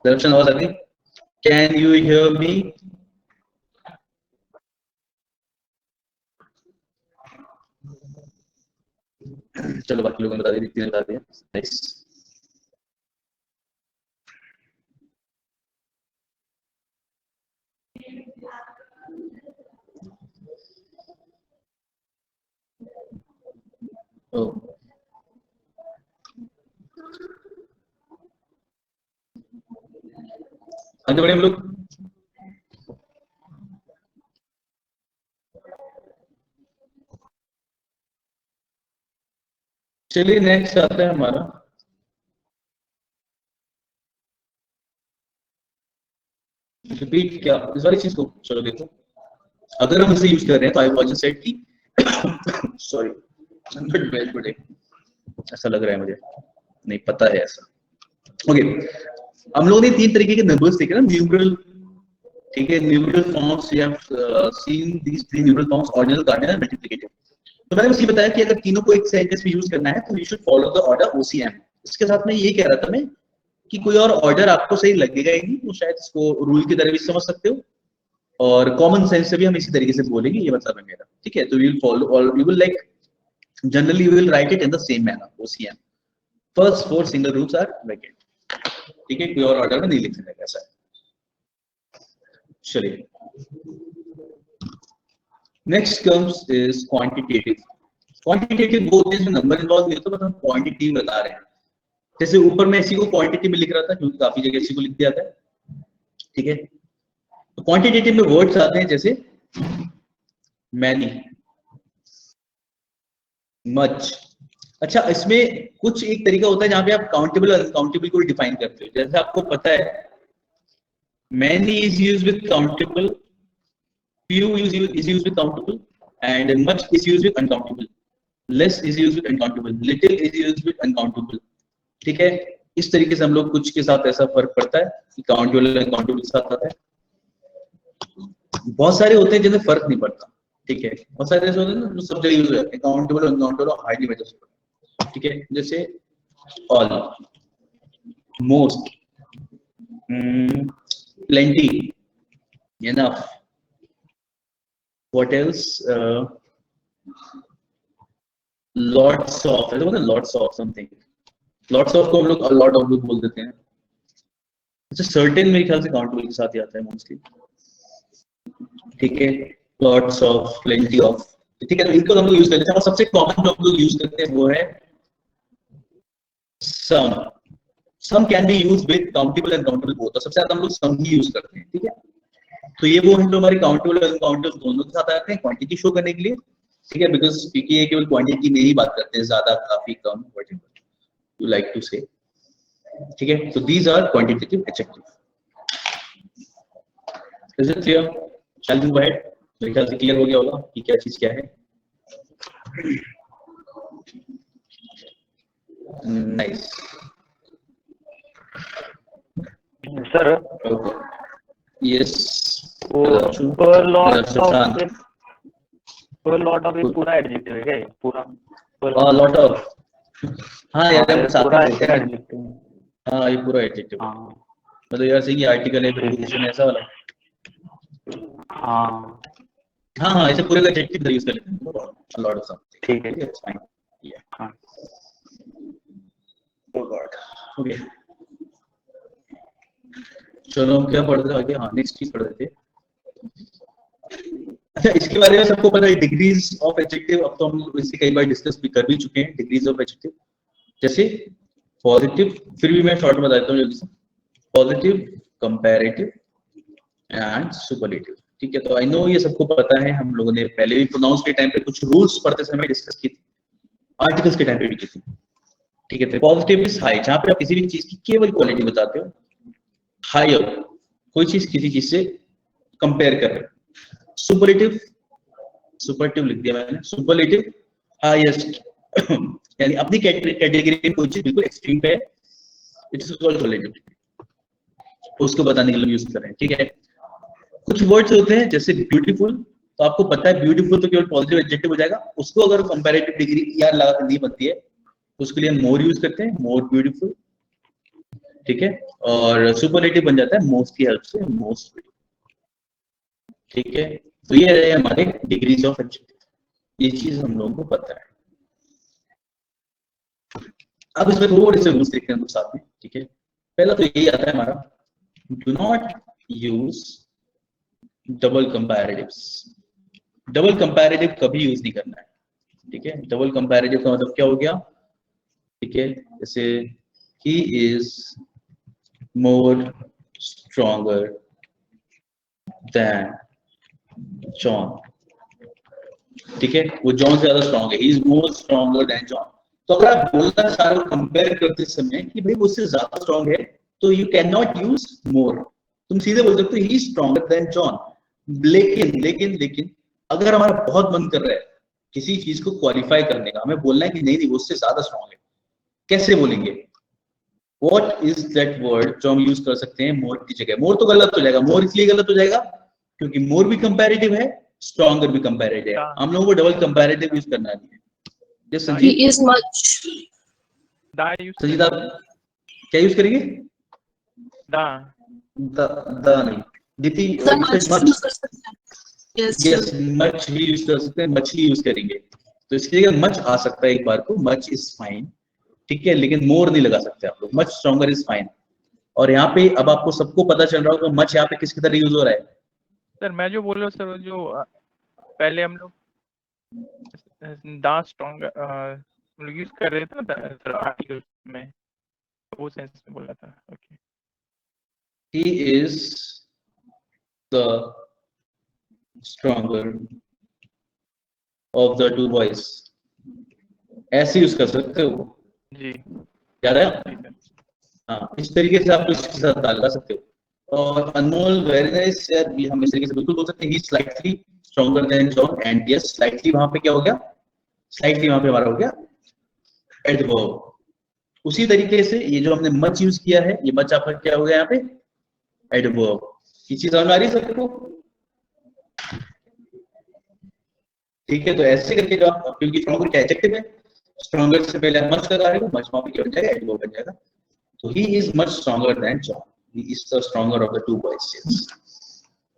दर्शन आवाज आ रही? Can you hear me? चलो बाकी लोगों ने बता दिया, दीप्ति ने बता दिया। नाइस। आगे बढ़े हम लोग। चलिए नेक्स्ट आता है हमारा रिपीट। क्या इस वाली चीज को? चलो देखो, अगर हम इसे यूज कर रहे हैं तो आई वाज सेड की सॉरी नॉट वेल टुडे, ऐसा लग रहा है मुझे, नहीं पता है ऐसा। ओके, हम लोगों ने 3 तरीके के नंबर्स देखे ना, न्यूमरल। ठीक है, numeral forms, we have seen these 3 numeral forms, ordinal, cardinal, multiplicative. तो मैंने उसकी बताया कि अगर तीनों को एक सेंटेंस में यूज करना है तो you should follow the order OCM. इसके साथ में ये कह रहा था मैं कि कोई और ऑर्डर आपको सही लगेगा ही नहीं, तो शायद इसको रूल की तरह भी समझ सकते हो और कॉमन सेंस से भी हम इसी तरीके से बोलेंगे, ये मतलब है मेरा। ठीक है, तो यू विल फॉलो और you will like generally you will write it in the same manner OCM. First 4 single rooms are vacant. ठीक है, कोई और ऑर्डर में नहीं लिखना है ऐसा। चलिए next comes is quantitative. Quantitative वो होते हैं नंबर इन्वॉल्व नहीं होता, बस हम क्वांटिटी बता रहे हैं। जैसे ऊपर मैं इसी को क्वांटिटी में लिख रहा था क्योंकि काफी जगह इसी को लिख दिया था। ठीक है, तो क्वांटिटेटिव में वर्ड्स आते हैं जैसे मैनी, मच। अच्छा, इसमें कुछ एक तरीका होता है जहां पे आप काउंटेबल और अनकाउंटेबल को डिफाइन करते हो। जैसे आपको पता है many is used with countable, few is used with countable, and much is used with uncountable, less is used with uncountable, little is used with uncountable। ठीक है, इस तरीके से हम लोग कुछ के साथ ऐसा फर्क पड़ता है कि काउंटेबल अनकाउंटेबल के साथ आता है। बहुत सारे होते हैं जिन्हें फर्क नहीं पड़ता। ठीक है, बहुत सारे ऐसे होते हैं जो सब जगह यूज होते हैं, काउंटेबल अनकाउंटेबल हार्डली मैटर करता है। ठीक है, जैसे all, most, plenty, enough, what else, lots of, ऐसा बोलते हैं lots of something, lots of को हम लोग a lot of लोग बोल देते हैं। अच्छा, certain मेरे ख्याल से countable के साथ ही आता है mostly। ठीक है, lots of, plenty of। ठीक है, तो इनको हम लोग यूज करते हैं और सबसे कॉमन जो हम लोग यूज करते हैं वो है some। some can be used with countable and countable both, तो सबसे ज्यादा हम लोग some ही यूज करते हैं। ठीक है, तो ये वो हैं जो हमारे काउंटेबल और अनकाउंटेबल दोनों के साथ आते हैं क्वांटिटी शो करने के लिए। ठीक है, बिकॉज क्योंकि ये केवल क्वांटिटी में ही बात करते हैं, ज्यादा, काफी, कम, whatever you like to say. ठीक है, तो these are quantitative adjective. Is it clear? Shall we go ahead? मेरे ख्याल से क्लियर हो गया होगा कि क्या चीज क्या है। Nice sir. यस, वो दक्षु लॉट सुशांत ऑफ ये पूरा एडजेक्टिव है क्या ये? पूरा लॉट ऑफ, हाँ यार हम साथ पूरा में बोलते हैं, एडजेक्टिव। हाँ ये पूरा एडजेक्टिव है, हाँ मतलब यार सही आर्टिकल है, प्रीपोजिशन ऐसा वाला, हाँ हाँ हाँ ऐसे पूरे का एडजेक्टिव यूज कर लेते हैं, लॉट ऑफ समथिंग, ठीक है। ठीक है फाइन, हाँ ओके चलो क्या पढ़ते थे आगे, हाँ नेक्स्ट चीज पढ़ते थे। अच्छा इसके बारे में सबको पता है डिग्रीज ऑफ एडजेक्टिव, अब तो हम इससे कई बार डिस्कस भी कर भी चुके हैं डिग्रीज ऑफ एडजेक्टिव, जैसे पॉजिटिव, फिर भी मैं शॉर्ट में बता देता हूँ जल्दी से, पॉजिटिव, कंपैरेटिव एंड सुपरलेटिव, ठीक है। तो आई नो ये सबको पता है, हम लोगों ने पहले भी प्रोनाउंस के टाइम पे कुछ रूल्स पढ़ते समय डिस्कस की थी, आर्टिकल्स के टाइम पे भी की थी, ठीक है। तो पॉजिटिव इज हाई, जहां पे आप किसी भी चीज की केवल क्वालिटी बताते हो, हायर कोई चीज किसी चीज से कंपेयर कर रहे हो, सुपरलेटिव, सुपरलेटिव लिख दिया मैंने, सुपरलेटिव हाईएस्ट यानी अपनी कैटेगरी में कोई चीज बिल्कुल एक्सट्रीम पे है, इट इज कॉल्ड सुपरलेटिव, उसको बताने के लिए यूज कर रहे हैं, ठीक है। कुछ वर्ड्स होते हैं जैसे ब्यूटीफुल, तो आपको पता है ब्यूटीफुल तो केवल पॉजिटिव एडजेक्टिव हो जाएगा, उसको अगर कंपैरेटिव डिग्री यार लगा नहीं बनती है, उसके लिए मोर यूज करते हैं, मोर ब्यूटीफुल, ठीक है। और सुपरलेटिव बन जाता है मोस्ट की हेल्प से, मोस्ट ब्यूटीफुल, ठीक है। तो ये रहे हमारे डिग्रीज ऑफ एडजेक्टिव, ये चीज हम लोगों को पता है। अब इसमें थोड़े से रूल्स देखते हैं तो साथ में, ठीक है। पहला तो यही आता है हमारा, do not use double comparatives, double comparative कभी यूज नहीं करना है, ठीक है। डबल कंपैरेटिव का मतलब क्या हो गया, ठीक है, जैसे he is more stronger than John, ठीक है, वो जॉन से ज्यादा स्ट्रॉन्ग है, he is more stronger than John. तो अगर आप बोलना सारा कंपेयर करते समय कि भाई वो उससे ज्यादा स्ट्रॉन्ग है, तो you can not use more, तुम सीधे बोल सकते हो he is stronger than John. लेकिन लेकिन लेकिन अगर हमारा बहुत मन कर रहा है किसी चीज को क्वालिफाई करने का, हमें बोलना है कि नहीं नहीं वो उससे ज्यादा स्ट्रॉन्ग है, कैसे बोलेंगे, व्हाट इज दैट वर्ड जो हम यूज कर सकते हैं मोर की जगह। मोर तो गलत हो जाएगा, मोर इसलिए गलत हो जाएगा क्योंकि मोर भी कंपैरेटिव है, स्ट्रॉन्गर भी कंपैरेटिव है, हम लोगों को डबल कंपैरेटिव यूज करना नहीं है। ये He संजीव, is much. दा यूज संजीव आप क्या यूज करेंगे, दा द नहीं, दीदी The you much said much, use कर सकते हैं. Yes. yes much ही यूज कर सकते हैं, much ही यूज करेंगे, तो इसके लिए मच आ सकता है एक बार को, मच इज फाइन, ठीक है, लेकिन मोर नहीं लगा सकते आप लोग, मच स्ट्रॉन्गर इज फाइन। और यहाँ पे अब आपको सबको पता चल रहा होगा मच यहाँ पे किसकी तरह यूज हो रहा है, सर मैं जो बोल रहा हूँ सर, जो पहले हम लोग दा स्ट्रॉन्ग हम लोग यूज कर रहे थे ना सर आर्टिकल में, वो सेंस में बोला था। Okay, he is the stronger of the two boys, ऐसे यूज कर सकते हो, जी याद है, जी सर। हाँ इस तरीके से आप इसके साथ लगा सकते हो। और अनमोल वेरी नाइस यार, ये हम इस तरीके से बिल्कुल बोल सकते हैं, he slightly stronger than John, and yes slightly वहां पे क्या हो गया, स्लाइटली वहां पे हमारा हो गया एडवर्ब। उसी तरीके से ये जो हमने मच यूज किया है, ये मच आपका क्या हो गया यहाँ पे एडवर्ब। ये चीज समझ आ रही है सबको, ठीक है। तो ऐसे करके जो आप, क्योंकि स्ट्रॉन्गर क्या एडजेक्टिव है, स्ट्रॉन्गर से पहले आप मच लगा रहे हो, मच वहां पे क्या बन जाएगा एडवर्ब बन जाएगा। तो he is much stronger than John, he is the stronger of the two boys,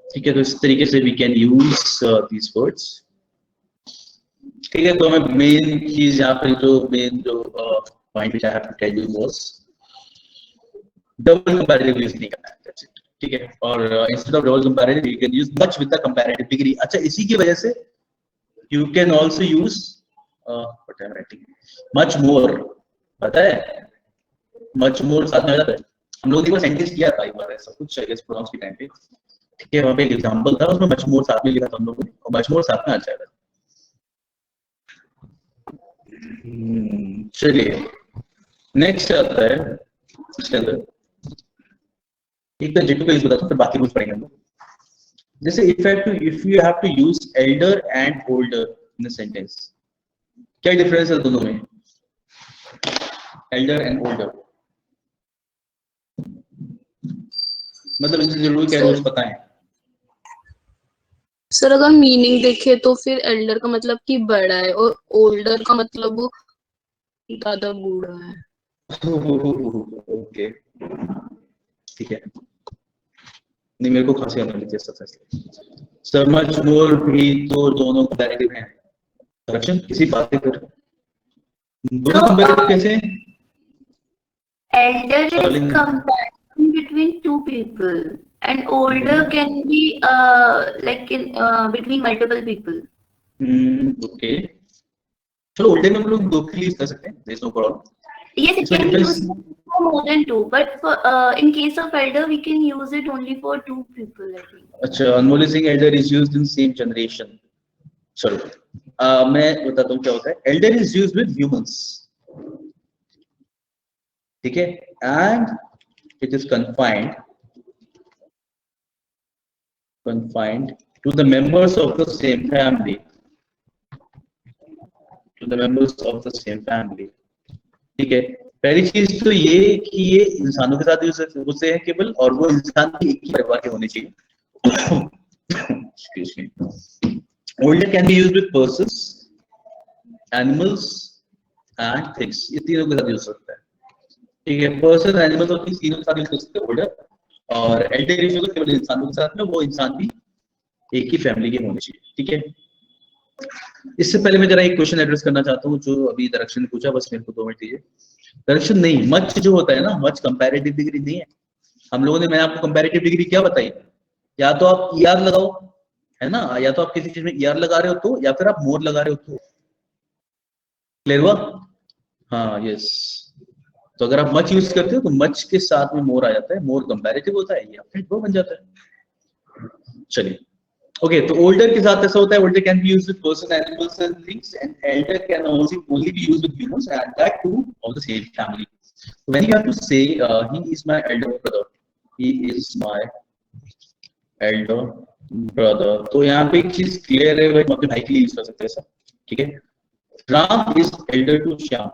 ठीक है। तो इस तरीके से we can use these words, ठीक है। तो हमें मेन चीज यहाँ पे जो मेन जो point which I have to tell you was double comparative use नहीं करना है, दैट्स इट, ठीक है। और instead of double comparative you can use much with the comparative degree. अच्छा इसी की वजह से you can also use what I am writing, much more, पता है मच मोर साथ में आ जाता है। हम लोग ने वो सेंटेंस किया था एक बार ऐसा कुछ, आई गेस प्रोनाउंस के टाइम पे, ठीक है, वहां पे एक एग्जांपल था उसमें मच मोर साथ में लिखा था हम लोगों ने, और मच मोर साथ में आ जाएगा। चलिए नेक्स्ट आता है इसके अंदर, एक तो जेटू का यूज बताता हूं, फिर बाकी कुछ पढ़ेंगे हम लोग। जैसे if you have to use elder and older in a sentence, क्या डिफरेंस है दोनों में, एल्डर एंड ओल्डर, मतलब इनसे जरूरी क्या रूल्स पता है। सर अगर मीनिंग देखे तो फिर एल्डर का मतलब कि बड़ा है और ओल्डर का मतलब वो ज्यादा बूढ़ा है। ओके, ठीक है। नहीं, मेरे को खांसी आने लगी है सबसे। सर मच मोर भी तो दोनों कंपैरेटिव हैं। करेक्शन किसी बात पे कर, दोनों कंपैरेटिव कैसे हैं? Elder is Darling. comparison between two people, and older can be like in between multiple people. Okay, चलो ओल्डर में हम लोग दो के लिए यूज कर सकते हैं, there is no problem. Yes, it इसमें can be difference, used for more than two, but for in case of elder, we can use it only for two people, I think. अच्छा, Anmol Singh elder is used in same generation. चलो मैं बताता हूँ क्या होता है। Elder is used with humans, ठीक है, and it is confined to the members of the same family, ठीक है। पहली चीज तो ये कि ये इंसानों के साथ यूज होते हैं केवल, और वो इंसान की एक ही परिवार के होने चाहिए। Excuse me. Older can be used with persons, animals and things, ये तीनों के साथ यूज सकता है, ठीक है। पर्सन, एनिमल्स और थिंग्स तीनों के साथ यूज कर सकते हैं ओल्डर, और एल्डर यूज होगा केवल इंसानों के साथ में, वो इंसान भी एक ही फैमिली के होने चाहिए, ठीक है। इससे पहले मैं जरा एक क्वेश्चन एड्रेस करना चाहता हूँ जो अभी दरअक्षण ने पूछा, बस मेरे को 2 मिनट दीजिए। दरअक्षण नहीं, मच जो होता है ना, मच कंपैरेटिव डिग्री नहीं है। हम लोगों ने, मैंने आपको कंपैरेटिव डिग्री क्या बताई, या तो आप ईआर लगाओ, है ना, या तो आप किसी चीज में ईआर लगा रहे हो तो, या फिर आप मोर लगा रहे हो तो। क्लियर हुआ? हाँ, यस। तो अगर आप मच यूज करते हो तो मच के साथ में मोर आ जाता है, मोर कंपैरेटिव होता है, या फिर वो बन जाता है। चलिए, ओके, तो ओल्डर के साथ ऐसा होता है, older can be used with person, animals and things, and Elder can only be used with humans, and that too of the same family. When you have to say he is my elder brother, he is my elder brother, तो यहाँ पे एक चीज clear है, हम अपने भाई के लिए यूज कर सकते हैं, ठीक है। Ram is elder to Shyam.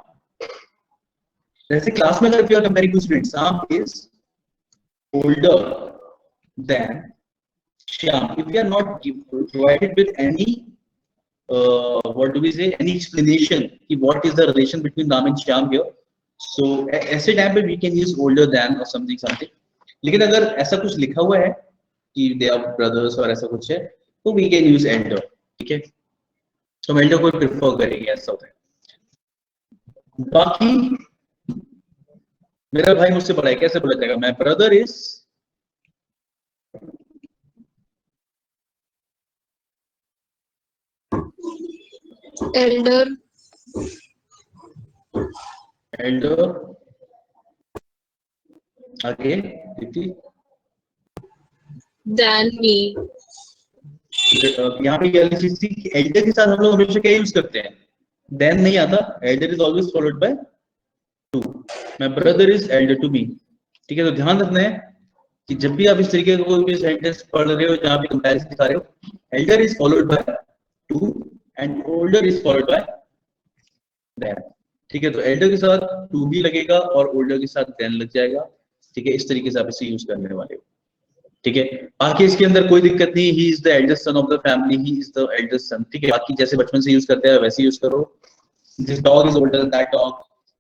जैसे क्लास में अगर we are comparing two students, Ram is older than Shyam. If we are not provided with any, what do we say, any explanation कि what is the relation between Ram and Shyam here, so ऐसे time पे we can use older than or something. लेकिन अगर ऐसा कुछ लिखा हुआ है कि they are brothers और ऐसा कुछ है, तो we can use elder, ठीक है। तो elder को प्रेफर करेंगे, ऐसा होता है। बाकी मेरा भाई मुझसे बड़ा है, कैसे बोला जाएगा? My brother is एल्डर आगे दीप्ति, देन मी। यहाँ पे ये चीज थी कि एल्डर के साथ हम लोग हमेशा क्या यूज करते हैं, देन नहीं आता, elder is always followed by to. My brother is elder to me, ठीक है। तो ध्यान रखना है कि जब भी आप इस तरीके का कोई भी सेंटेंस पढ़ रहे हो जहाँ पे कंपैरिजन दिखा रहे हो, elder is followed by to and older is followed by than, ठीक है। तो एल्डर के साथ टू भी लगेगा और ओल्डर के साथ देन लग जाएगा, ठीक है। इस तरीके से आप इसे यूज करने वाले हो, ठीक है। बाकी इसके अंदर कोई दिक्कत नहीं, ही is the eldest son of the family, he is the eldest son, ठीक है। बाकी जैसे बचपन से यूज करते हैं वैसे यूज करो। This dog is older than that dog,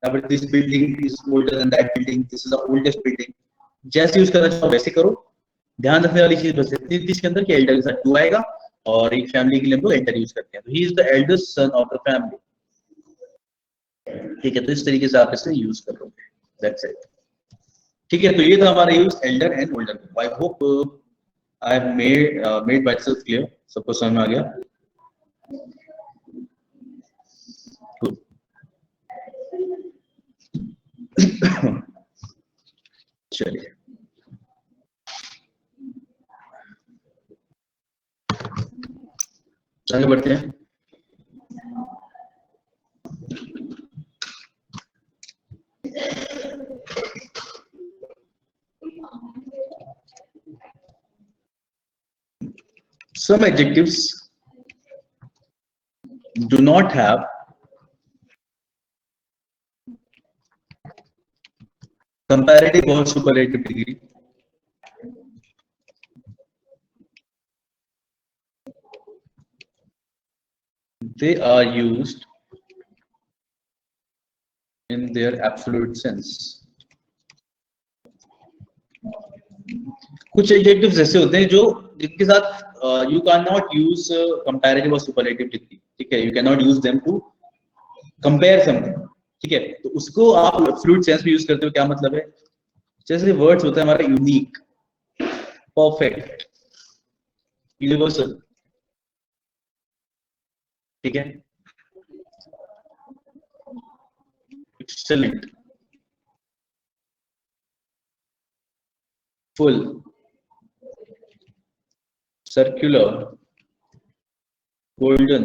या फिर this building is older than that building, this is the oldest building, जैसे यूज करना चाहो वैसे करो। ध्यान रखने वाली चीज बस इतनी थी इसके अंदर कि एल्डर के साथ टू आएगा, और एक फैमिली के लिए हम लोग एल्डर यूज करते हैं, तो he is the eldest son of the family, ठीक है। तो इस तरीके से आप इसे यूज करोगे, दैट्स इट, ठीक है। तो ये था हमारा use elder and older. I hope I have made my self clear, सबको समझ में आ गया? Good. चलिए, आगे बढ़ते हैं। Some adjectives do not have comparative or superlative degree. they are used in their absolute sense. कुछ एडजेक्टिव्स ऐसे होते हैं जो जिनके साथ you can not use comparative और सुपरलेटिव डिग्री, ठीक है, you can not use them to compare something, ठीक है, तो उसको आप एब्सोल्यूट सेंस में यूज करते हो। क्या मतलब है, जैसे वर्ड्स होता है हमारा यूनिक, परफेक्ट, यूनिवर्सल, ठीक है, excellent, full, circular, golden,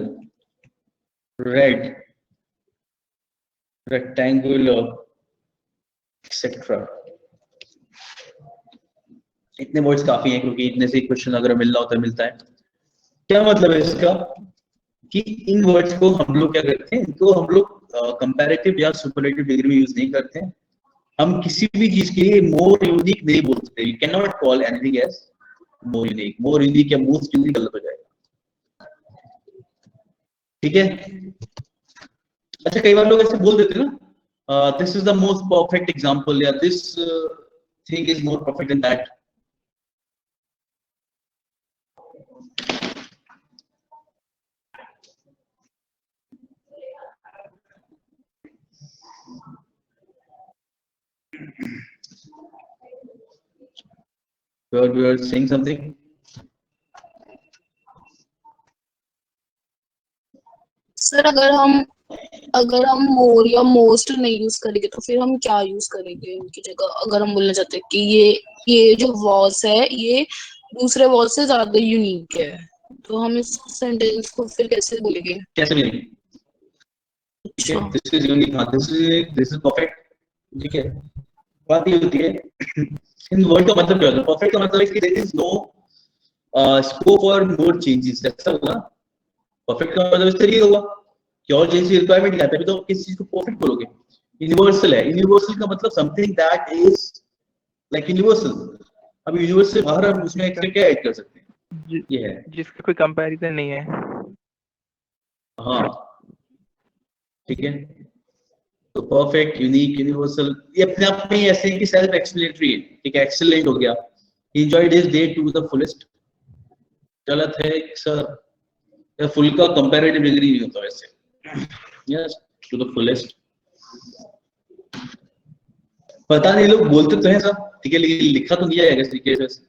red, rectangular, etc. इतने वर्ड्स काफी हैं क्योंकि इतने से क्वेश्चन अगर मिलना होता है मिलता है। क्या मतलब है इसका कि इन वर्ड्स को हम लोग क्या करते हैं, इनको हम लोग कंपैरेटिव या सुपरलेटिव डिग्री में यूज नहीं करते हैं। हम किसी भी चीज के लिए मोर यूनिक नहीं बोलते, you can not call anything as more unique या मोस्ट यूनिक गलत हो जाएगा, ठीक है। अच्छा, कई बार लोग ऐसे बोल देते हैं ना, this is the most perfect example, या this thing is more perfect than that. You are saying something? Sir अगर हम मोर या मोस्ट नहीं यूज करेंगे तो फिर हम क्या यूज करेंगे इनकी जगह? अगर हम बोलना चाहते हैं कि ये जो वॉस है ये दूसरे वॉस से ज्यादा यूनिक है, तो हम इस सेंटेंस को फिर कैसे बोलेंगे? कैसे बोलेंगे? अच्छा, दिस इज यूनिक, हाँ, दिस इज परफेक्ट, ठीक है। बात ये होती है इन वर्ड का मतलब क्या होता है? परफेक्ट का मतलब है कि there is no scope for more changes, ऐसा होगा। परफेक्ट का मतलब इस तरीके होगा कि और चेंज की रिक्वायरमेंट नहीं आता, तो किस चीज को परफेक्ट बोलोगे? यूनिवर्सल है, यूनिवर्सल का मतलब something that is like universal. अब यूनिवर्सल बाहर हम उसमें एक्स्ट्रा क्या ऐड कर सकते हैं? ये है जिसका कोई कंपैरिजन नहीं है। हाँ, ठीक है। तो परफेक्ट, यूनिक, यूनिवर्सल ये अपने आप में ऐसे हैं कि सेल्फ एक्सप्लेनेटरी है, ठीक है। एक्सीलेंट हो गया, enjoyed his day to the fullest, गलत है सर, फुल का कंपैरेटिव डिग्री नहीं होता वैसे, यस, टू द फुलेस्ट। पता नहीं लोग बोलते तो हैं सब, ठीक है, लेकिन लिखा तो नहीं जाएगा इस तरीके से।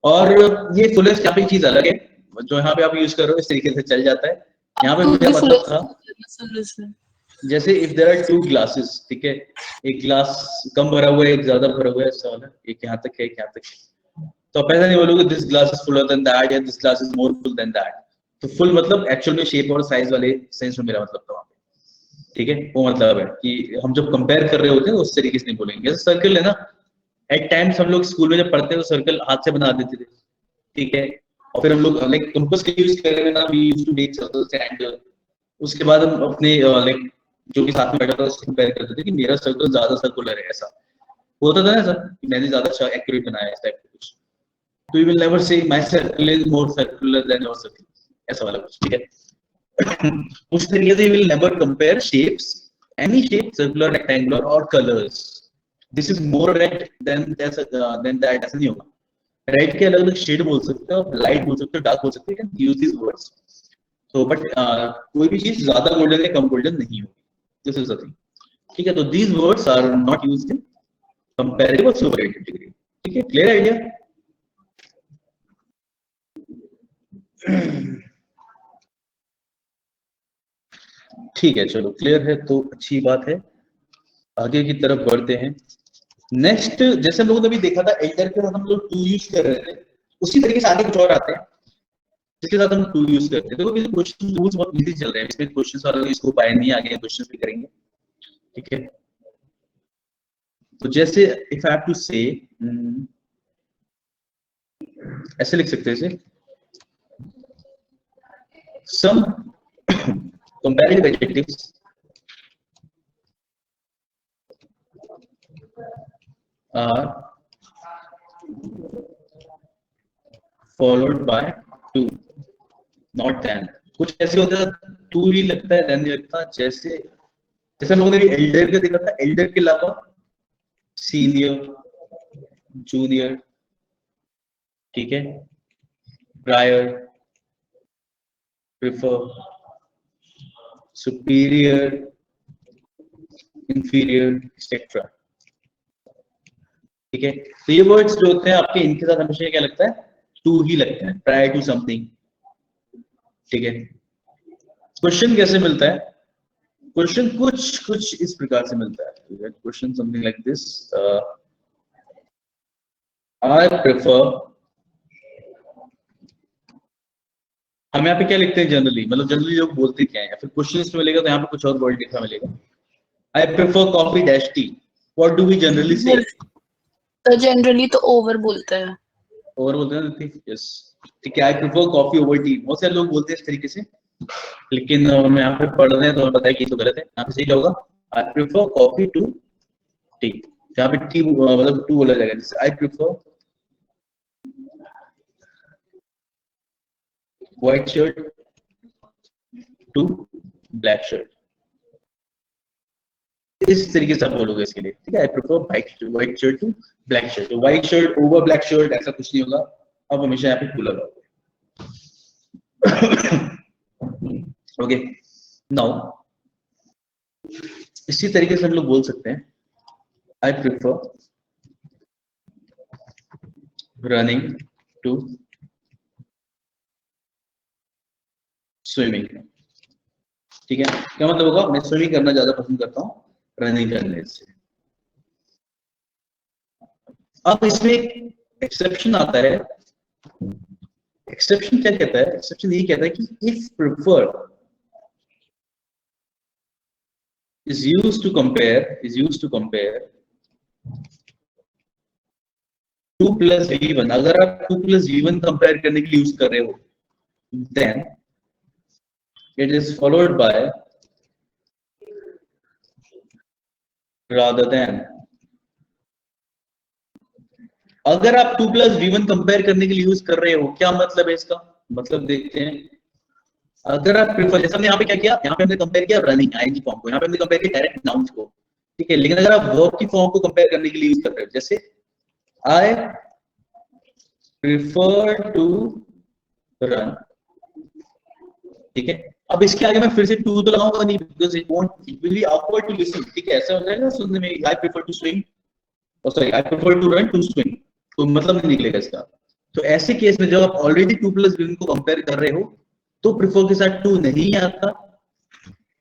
और ये फुलेस्ट यहाँ पे चीज अलग है, जो यहाँ पे आप यूज कर रहे हो इस तरीके से चल जाता है। यहाँ पे मुझे मतलब था जैसे if there are two glasses, ठीक है, एक ग्लास कम भरा हुआ है, एक ज्यादा भरा हुआ है, ऐसा वाला, एक यहाँ तक है, एक यहाँ तक है, तो आप ऐसा नहीं बोलोगे this glass is fuller than that या this glass is more full than that. तो फुल मतलब एक्चुअल में शेप और साइज वाले सेंस में मेरा मतलब था वहाँ पे, ठीक है। वो मतलब है कि हम जब कंपेयर कर रहे होते हैं उस तरीके से नहीं बोलेंगे। जैसे सर्कल है ना, एट टाइम्स हम लोग स्कूल में जब पढ़ते हैं तो सर्कल हाथ से बना देते थे, ठीक है, और फिर हम लोग लाइक कंपास का यूज कर रहे हैं ना, we used to make circles, एंड उसके बाद हम अपने लाइक जो भी साथ में बैठा था उससे कंपेयर करते थे कि मेरा सर्कल ज्यादा सर्कुलर है, ऐसा होता था ना सर, मैंने ज्यादा अच्छा एक्यूरेट बनाया इस टाइप का कुछ। तो you will never say my circle is more circular than your circle, ऐसा वाला कुछ, ठीक है। उस तरीके से you will never compare shapes, any shape, circular, rectangular और colours. This is more red than that, ऐसा नहीं होगा। रेड के अलग अलग शेड बोल सकते हो, लाइट बोल सकते हो, डार्क बोल सकते हो, कैन यूज दिस वर्ड्स। तो बट कोई भी चीज ज्यादा गोल्डन या कम गोल्डन नहीं होगी, दिस इज द थिंग, ठीक है। तो these words are not used in comparative और सुपरलेटिव डिग्री, ठीक है। Clear idea? ठीक है, चलो क्लियर है तो अच्छी बात है, आगे की तरफ बढ़ते हैं। नेक्स्ट, जैसे हम लोगों ने अभी देखा था एल्डर के साथ हम लोग टू यूज कर रहे थे, उसी तरीके से आगे कुछ और आते हैं जिसके साथ हम टू यूज करते हैं। देखो ये क्वेश्चन रूल्स बहुत इजी चल रहे हैं, इसमें क्वेश्चंस वाला इसको पाए नहीं, आगे क्वेश्चंस भी करेंगे, ठीक है। तो जैसे इफ आई हैव टू से, ऐसे लिख सकते हैं इसे, सम comparative adjectives are followed by to, not than। कुछ ऐसे होते हैं टू ही लगता है, देन नहीं लगता। जैसे जैसे हम लोगों ने एल्डर का देखा था, एल्डर के अलावा सीनियर, जूनियर, ठीक है, prior, prefer, superior, inferior, etcetera, ठीक है। तो ये वर्ड्स जो होते हैं आपके, इनके साथ हमेशा क्या लगता है, टू ही लगता है, प्रायर टू समथिंग, ठीक है। क्वेश्चन कैसे मिलता है? क्वेश्चन कुछ इस प्रकार से मिलता है। Question something like this, I prefer, हम यहाँ पे क्या लिखते हैं जनरली, मतलब जनरली लोग बोलते क्या है, या फिर क्वेश्चन में मिलेगा तो यहाँ पे कुछ और वर्ड लिखा मिलेगा। I prefer coffee dash tea, what do we generally say? तो जनरली तो ओवर बोलते हैं, ओवर बोलते हैं, यस, ठीक है। I prefer coffee over T, बहुत सारे लोग बोलते हैं इस तरीके से, लेकिन हम यहाँ पे पढ़ रहे हैं तो हमें पता है कि तो गलत है। यहाँ पे सही क्या होगा, I prefer coffee to tea, यहाँ पे टी मतलब टू बोला जाएगा। जैसे I prefer white shirt to black shirt, इस तरीके से आप बोलोगे इसके लिए, ठीक है। I prefer white shirt to black shirt, white shirt over black shirt ऐसा कुछ नहीं होगा, अब हमेशा यहाँ पे टू लगाओगे। ओके, नाउ इसी तरीके से हम लोग बोल सकते हैं, I prefer running to swimming, ठीक है। क्या मतलब होगा, मैं स्विमिंग करना ज्यादा पसंद करता हूँ रनिंग करने से। अब इसमें एक एक्सेप्शन आता है। एक्सेप्शन क्या कहता है? एक्सेप्शन ये कहता है कि if prefer is used to compare 2 plus v1, अगर आप 2 plus v1 कंपेयर करने के लिए यूज कर रहे हो, then it is followed by rather than। अगर आप 2 plus v1 कंपेयर करने के लिए यूज कर रहे हो, क्या मतलब है इसका? मतलब देखते हैं, अगर आप प्रेफर, जैसे हमने यहाँ पे क्या किया, यहाँ पे हमने कंपेयर किया रनिंग आईएनजी फॉर्म को, यहाँ पे हमने कंपेयर किया डायरेक्ट नाउन्स को, ठीक है। लेकिन अगर आप वर्ब की फॉर्म को कंपेयर करने के लिए यूज कर रहे हो, जैसे आई प्रेफर टू रन, ठीक है। अब इसके आगे मैं फिर से टू तो लगाऊंगा नहीं, because it will be awkward to listen, ठीक है। ऐसा हो जाएगा सुनने में, आई प्रेफर टू स्विम, और sorry I prefer to run to swim, तो मतलब नहीं निकलेगा इसका। तो ऐसे केस में जब आप ऑलरेडी 2 plus v1 को कंपेयर कर रहे हो, तो प्रेफर के साथ टू नहीं आता,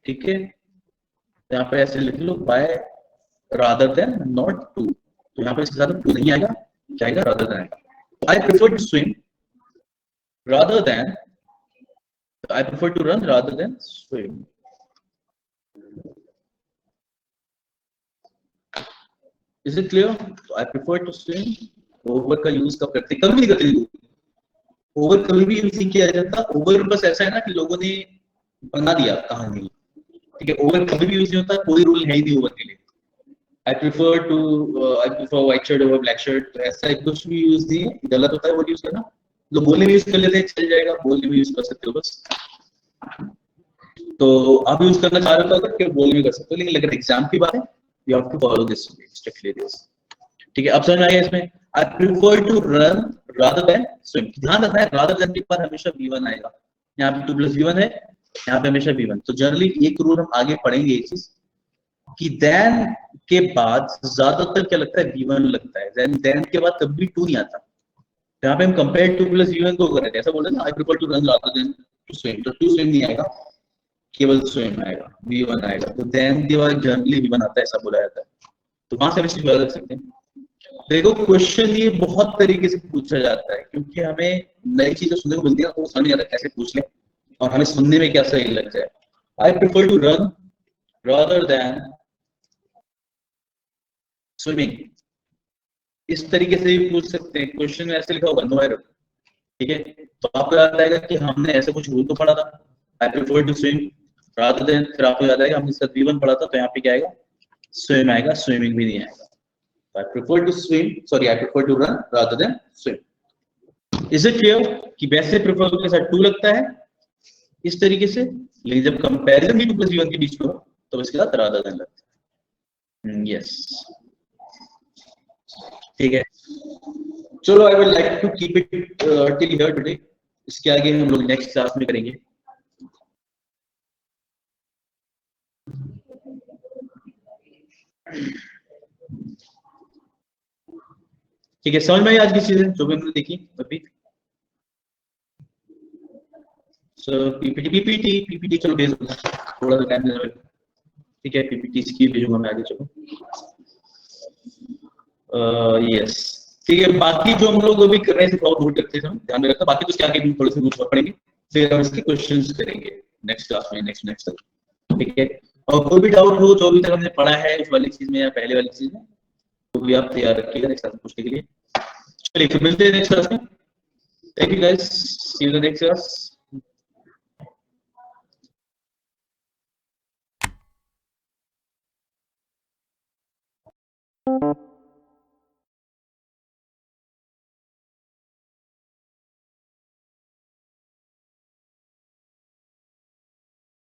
ठीक है। यहाँ पे ऐसे लिख लो, by rather than not to, तो यहाँ पे इसके साथ टू नहीं आएगा, क्या आएगा, रादर देन आएगा। I prefer to swim rather than, I prefer to run rather than swim. Is it clear? I prefer to swim, over का यूज कब करते, कभी नहीं करते, ओवर कभी भी यूज नहीं किया जाता। ओवर बस ऐसा है ना कि लोगों ने बना दिया कहानी, ठीक है। ओवर कभी भी यूज नहीं होता, कोई रूल है ही नहीं ओवर के लिए। आई prefer white shirt over black shirt, ऐसा कुछ भी यूज नहीं है, गलत होता है वो यूज करना। लोग बोलने में यूज कर लेते हैं, चल जाएगा, बोलने में यूज कर सकते हो बस। तो आप यूज करना चाह रहे हो तो बोलने में कर सकते हो, लेकिन अगर एग्जाम की बात है, you have to follow this strictly this, ठीक है। अब समझ में आया इसमें? I prefer to run rather than swim, ध्यान रखना है rather than के बाद हमेशा v1 आएगा। यहाँ पे 2 plus v1 है, यहाँ पे हमेशा v1। तो जनरली एक रूल हम आगे पढ़ेंगे ये चीज कि then के बाद ज्यादातर क्या लगता है, v1 लगता है, then के बाद कभी 2 नहीं आता। यहाँ पे हम कंपेयर 2 plus v1 को कर रहे थे, ऐसा बोल रहे हैं ना, I prefer to run rather than to swim, तो 2 swim नहीं आएगा, केवल swim आएगा, v1 आएगा। तो then के बाद जनरली v1 आता है, ऐसा बोला जाता है। तो वहां से हम इसकी बात कर सकते हैं। देखो क्वेश्चन ये बहुत तरीके से पूछा जाता है, क्योंकि हमें नई चीजें सुनने को मिलती है, तो समझ नहीं आता कैसे पूछ ले और हमें सुनने में क्या सही लग जाए। I prefer to run rather than swimming, इस तरीके से भी पूछ सकते हैं। क्वेश्चन में ऐसे लिखा होगा नो एरर, ठीक है। तो आपको याद आएगा कि हमने ऐसा कुछ रूल तो पढ़ा था, I prefer to swim rather than, फिर आपको याद आएगा हमने इसका v1 पढ़ा था, तो यहाँ पे क्या आएगा, स्विम आएगा, स्विमिंग भी नहीं आएगा। I prefer to swim, sorry, I prefer to run rather than swim. Is it clear कि वैसे prefer के साथ टू लगता है इस तरीके से, लेकिन जब कंपैरिजन भी 2 + v1 के बीच में हो तो इसके साथ रादर देन लगता है। यस, ठीक है, चलो I would like to keep it till here today. इसके आगे हम लोग नेक्स्ट क्लास में करेंगे। ठीक है, समझ में आई आज की चीजें जो भी हमने देखी अभी? सो पीपीटी चलो भेज दो, थोड़ा सा टाइम देना। ठीक है, पीपीटी की भेजूंगा मैं आगे। चलो यस, ठीक है, बाकी जो हम लोग अभी कर रहे हैं बहुत दूर करते हैं, ध्यान में रखना। बाकी तो उसके आगे भी थोड़े से रूल्स पढ़ेंगे, फिर हम इसके क्वेश्चंस करेंगे नेक्स्ट क्लास में, नेक्स्ट तक। ठीक है, और कोई भी डाउट हो जो अभी तक हमने पढ़ा है इस वाली चीज में या पहले वाली चीज में, तो भी आप तैयार रखिएगा नेक्स्ट क्लास पूछने के लिए। चलिए, फिर मिलते हैं नेक्स्ट क्लास में। Thank you guys, see you in the next class.